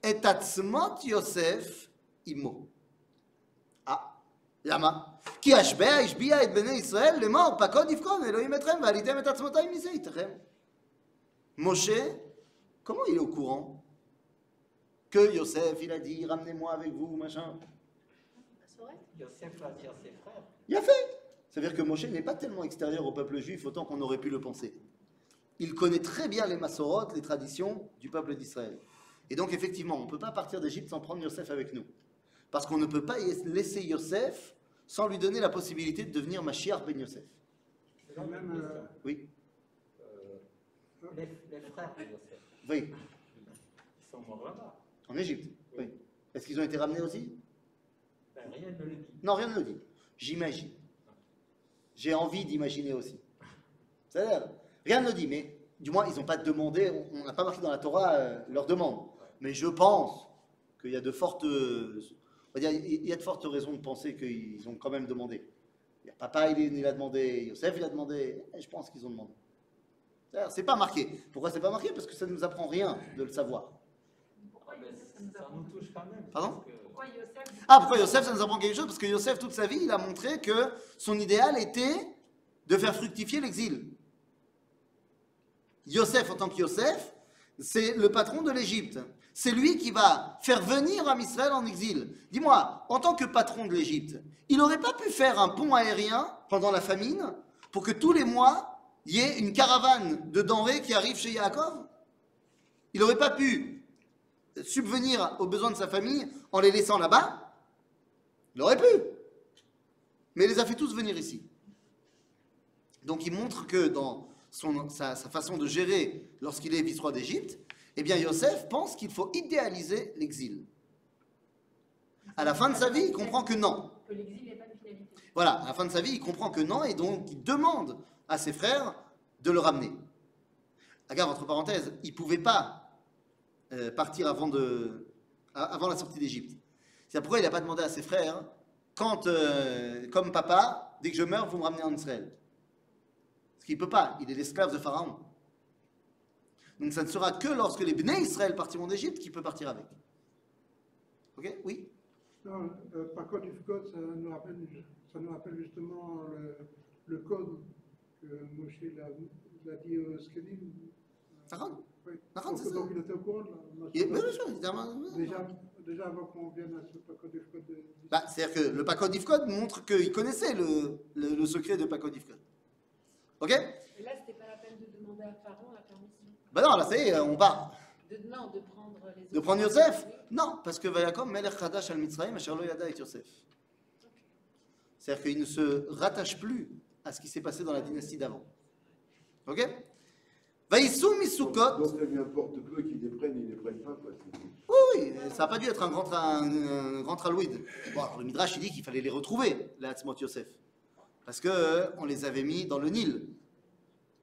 et Atzmot Yosef Imo. Ah. למה? כי השביע את בני ישראל לאמור פקוד יפקוד אלוהים אתכם ועליתם את עצמותיי מזה איתכם. Moshe, comment il est au courant que Yosef, il a dit ramenez-moi avec vous, machin? Yosef l'a dit à ses frères. Il a fait. Ça veut dire que Moshe n'est pas tellement extérieur au peuple juif autant qu'on aurait pu le penser. Il connaît très bien les Massorot, les traditions du peuple d'Israël. Et donc effectivement, on ne peut pas partir d'Égypte sans prendre Yosef avec nous. Parce qu'on ne peut pas laisser Yosef sans lui donner la possibilité de devenir Mashiach ben Yosef. C'est la même Même, question. Oui, Les frères de Yosef, oui, ils sont morts là-bas. en Égypte. Oui. Est-ce qu'ils ont été ramenés aussi? Ben, rien ne le dit. Non, rien ne le dit. J'imagine. J'ai envie d'imaginer aussi. C'est-à-dire, rien ne le dit, mais du moins, ils n'ont pas demandé, on n'a pas marqué dans la Torah leur demande. Mais je pense qu'il y a de fortes... On va dire, il y a de fortes raisons de penser qu'ils ont quand même demandé. Il y a papa, il a demandé, Yosef, il a demandé, et je pense qu'ils ont demandé. C'est pas marqué. Pourquoi c'est pas marqué? Parce que ça ne nous apprend rien de le savoir. Pourquoi Mais Yosef, ça nous ça apprend nous touche quand même. Pardon? parce que- Pourquoi Yosef Ah, pourquoi Yosef, ça nous apprend quelque chose? Parce que Yosef, toute sa vie, il a montré que son idéal était de faire fructifier l'exil. Yosef, en tant que Yosef, c'est le patron de l'Égypte. C'est lui qui va faire venir Am Israël en exil. Dis-moi, en tant que patron de l'Égypte, il n'aurait pas pu faire un pont aérien pendant la famine pour que tous les mois, il y ait une caravane de denrées qui arrive chez Yaakov? Il n'aurait pas pu subvenir aux besoins de sa famille en les laissant là-bas? Il aurait pu. Mais il les a fait tous venir ici. Donc il montre que dans sa façon de gérer lorsqu'il est vice-roi d'Égypte, eh bien Yosef pense qu'il faut idéaliser l'exil. À la fin de sa vie, il comprend que non. Que l'exil n'est pas une finalité. Voilà, à la fin de sa vie, il comprend que non, et donc il demande à ses frères de le ramener. Regarde, entre parenthèses, il ne pouvait pas partir avant la sortie d'Égypte. C'est pourquoi il n'a pas demandé à ses frères, quand, comme papa, dès que je meurs, vous me ramenez en Israël. Parce qu'il ne peut pas, il est l'esclave de Pharaon. Donc ça ne sera que lorsque les Bnei Israël partiront d'Égypte qu'il peut partir avec. Ok? Oui? Non, par contre, Ifkot, ça nous rappelle justement le code que Moshe l'a dit aux Skenim. D'accord? Oui. D'accord, c'est ça. Donc il était au courant de la Oui, bien sûr, évidemment. déjà avant qu'on vienne à ce Pakod Ifkot. Bah, c'est-à-dire que le Pakod Ifkod montre qu'il connaissait le secret de Pakod Ifkod. Ok? Et là, c'était pas la peine de demander à Pharaon la permission. Bah non, là, c'est on part. Non, de prendre les autres. De prendre Yosef? Non, parce que Vayakom Melech Chadash al Mitzrayim Asher Lo Yada et Yosef. C'est-à-dire qu'il ne se rattache plus à ce qui s'est passé dans la dynastie d'avant. Ok? Vaïsou Misukot. Donc ça lui importe peu qu'ils les prennent, ils les prennent pas. Quoi. Oui, oui, ça n'a pas dû être un grand tralouide. Bon, alors le Midrash, il dit qu'il fallait les retrouver, les Hatzmot Yosef. Parce qu'on les avait mis dans le Nil.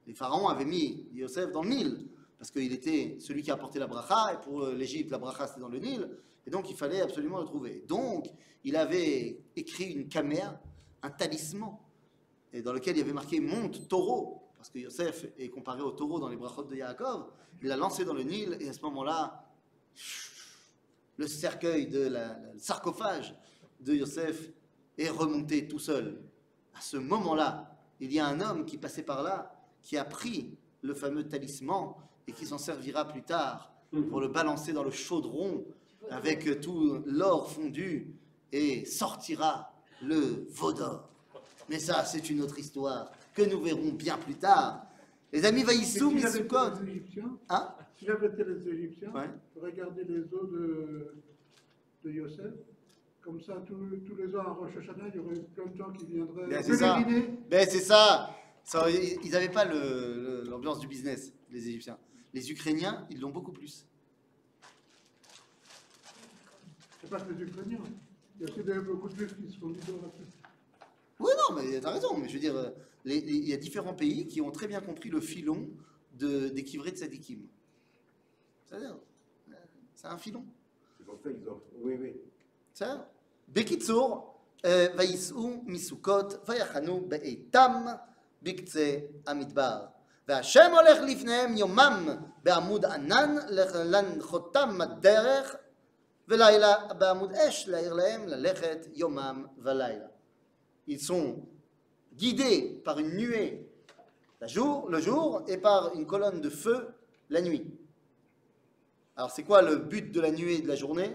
Les pharaons avaient mis Yosef dans le Nil. Parce qu'il était celui qui a apporté la bracha, et pour l'Égypte, la bracha c'était dans le Nil. Et donc il fallait absolument le trouver. Donc il avait écrit une camère, un talisman, et dans lequel il y avait marqué monte taureau. Parce que Yosef est comparé au taureau dans les brachot de Yaakov. Il l'a lancé dans le Nil, et à ce moment-là, le cercueil le sarcophage de Yosef est remonté tout seul. À ce moment-là, il y a un homme qui passait par là, qui a pris le fameux talisman et qui s'en servira plus tard pour le balancer dans le chaudron avec tout l'or fondu et sortira le veau d'or. Mais ça, c'est une autre histoire que nous verrons bien plus tard. Les amis, Vaïssou, Si j'avais été Misukot. les Égyptiens, Hein? si j'avais été les Égyptiens, Ouais. regardez les os de Yosef. Comme ça, tous les ans à Rosh Hashanah, il y aurait plein de gens qui viendraient Ben, c'est ça. pèleriner. Ben, c'est ça. Ils n'avaient pas l'ambiance du business, les Égyptiens. Les Ukrainiens, ils l'ont beaucoup plus. C'est pas que les Ukrainiens. Il y a aussi beaucoup de Juifs qui se font idolâtrer. Oui, non, mais t'as raison. Mais je veux dire, il y a différents pays qui ont très bien compris le filon des kivrés de Sadikim. C'est-à-dire, c'est un filon. C'est pour ça qu'ils ont. Oui, oui. בסדר? בקיצור, וייסעו מסוכות ויחנו באיתם בקצה המדבר. והשם הולך לפניהם יומם בעמוד ענן להנחותם הדרך ולילה בעמוד אש להעיר להם ללכת יומם ולילה. Ils sont guidés par une nuée le jour et par une colonne de feu la nuit. Alors c'est quoi le but de la nuée et de la journée?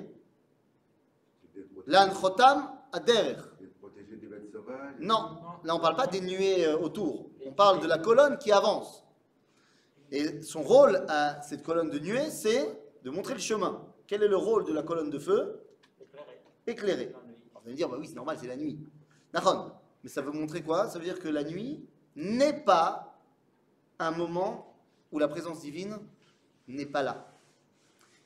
L'anchotam ader. Protéger des bêtes sauvages. Non, là on ne parle pas des nuées autour. On parle de la colonne qui avance. Et son rôle à cette colonne de nuée, c'est de montrer le chemin. Quel est le rôle de la colonne de feu? Éclairer. Alors, vous allez me dire, bah oui, c'est normal, c'est la nuit. D'accord. Mais ça veut montrer quoi? Ça veut dire que la nuit n'est pas un moment où la présence divine n'est pas là.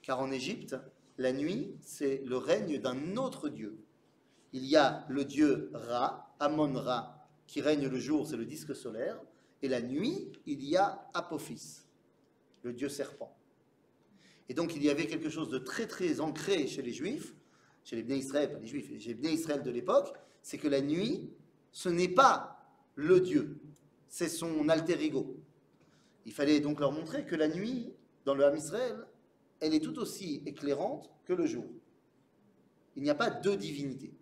Car en Égypte, la nuit, c'est le règne d'un autre dieu. Il y a le dieu Ra, Amon-Ra, qui règne le jour, c'est le disque solaire, et la nuit, il y a Apophis, le dieu serpent. Et donc il y avait quelque chose de très très ancré chez les Juifs, chez les Bnei Israël, pas les Juifs, chez les Bnei Israël de l'époque, c'est que la nuit, ce n'est pas le Dieu, c'est son alter ego. Il fallait donc leur montrer que la nuit, dans le Ham Israël, elle est tout aussi éclairante que le jour. Il n'y a pas deux divinités.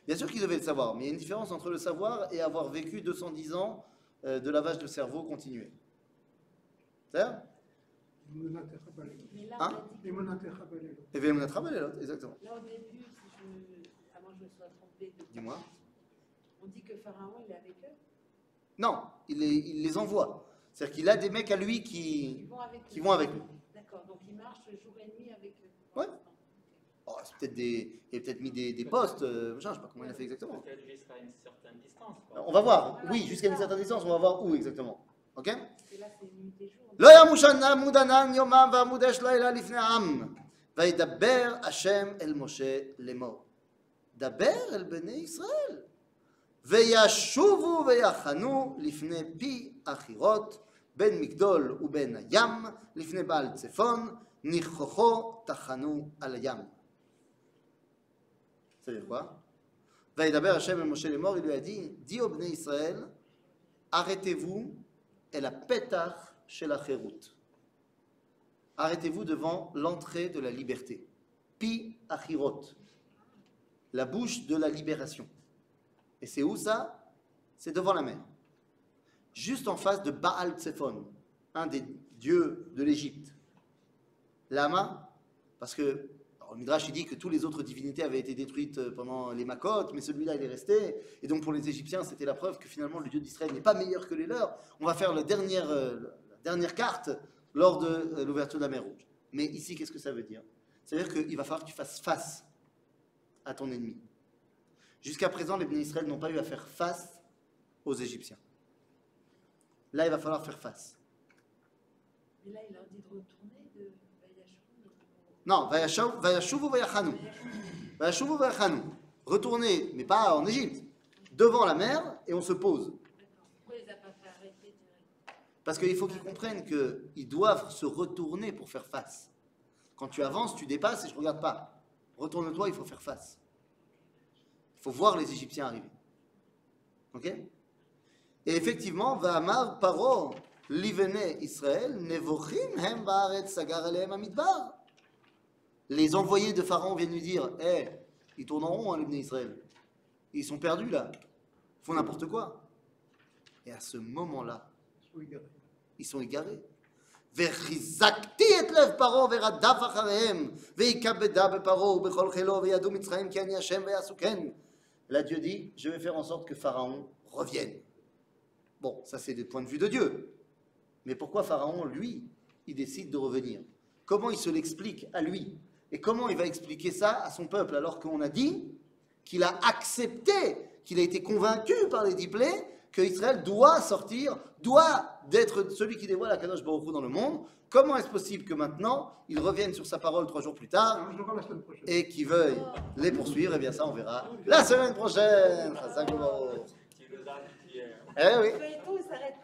Bien sûr qu'ils devaient le savoir, mais il y a une différence entre le savoir et avoir vécu 210 ans de lavage de cerveau continué. C'est-à-dire Mais là, Hein? on a dit Et mon interrabalé. Et Vélouna Trabal, exactement. Là, au début, avant que je me sois trompée, Dis-moi. on dit que Pharaon, il est avec eux. Non, il les envoie. C'est-à-dire qu'il a des mecs à lui Ils qui vont avec qui eux. vont avec lui. D'accord, donc il marche jour et nuit avec eux. Ouais. Oh, c'est peut-être des, il a peut-être mis des postes, machin, je sais pas comment il a fait exactement. Peut-être jusqu'à une certaine distance. quoi. On va voir. Oui, jusqu'à une certaine distance, on va voir où exactement. Ok? Parce que là, c'est nuit et jour. לא ימושן עמוד ענן יומם ועמוד אש לילה לפני העם. וידבר השם אל משה לאמור. דבר אל בני ישראל. וישובו ויחנו לפני פי החירות, בין מגדול ובין הים, לפני בעל צפון, ניחוחו תחנו על הים. Ça veut dire quoi? וידבר השם אל משה לאמור, il lui a dit, dis aux בני ישראל, arrêtez-vous אל הפתח של החירות. Arrêtez-vous devant l'entrée de la liberté. Pi achirot, la bouche de la libération. Et c'est où ça? C'est devant la mer. Juste en face de Baal Tsephon, un des dieux de l'Égypte. Lama, parce que alors, le Midrash il dit que toutes les autres divinités avaient été détruites pendant les Makot, mais celui-là il est resté. Et donc pour les Égyptiens, c'était la preuve que finalement le Dieu d'Israël n'est pas meilleur que les leurs. On va faire la dernière carte lors de l'ouverture de la mer Rouge. Mais ici, qu'est-ce que ça veut dire? Ça veut dire qu'il va falloir que tu fasses face à ton ennemi. Jusqu'à présent, les Bnei Israël n'ont pas eu à faire face aux Égyptiens. Là, il va falloir faire face. Mais là, il leur dit de retourner de Vayashou. Non, Vayashuvu Vayachanu. Vayashuvu Vayachanu. Retourner, mais pas en Égypte, devant la mer, et on se pose. D'accord. Pourquoi il les a pas fait arrêter direct? Parce qu'il faut qu'ils comprennent qu'ils doivent se retourner pour faire face. Quand tu avances, tu dépasses et je ne regarde pas. Retourne-toi, il faut faire face. Il faut voir les Égyptiens arriver. Ok? Et effectivement, Va'amar Paro, Livene Israël, Nevochim hem ba'aretz sagar alehem hamidbar. Les envoyés de Pharaon viennent lui dire, ils tournent en rond, hein, les Bnei Israël. Ils sont perdus là. Ils font n'importe quoi. Et à ce moment-là, ils sont égarés. וחיזקתי את לב פרעה ורדף אחריהם ויקבדה בפרעה ובכל חילו וידעו מצרים כי אני השם ויעשו כן. Là Dieu dit, je vais faire en sorte que Pharaon revienne. Bon, ça c'est du point de vue de Dieu. Mais pourquoi Pharaon, lui, il décide de revenir? Comment il se l'explique à lui? Et comment il va expliquer ça à son peuple alors qu'on a dit qu'il a accepté, qu'il a été convaincu par les 10 plaies que Israël doit sortir, doit d'être celui qui dévoile la Kadosh Baruch Hu dans le monde. Comment est-ce possible que maintenant, il revienne sur sa parole 3 jours plus tard On verra la semaine prochaine. et qu'il veuille les poursuivre? Eh bien ça, on verra la semaine prochaine. Chazak Baruch. Tu nous as dit hier. Eh oui. Le feuilleton, il s'arrête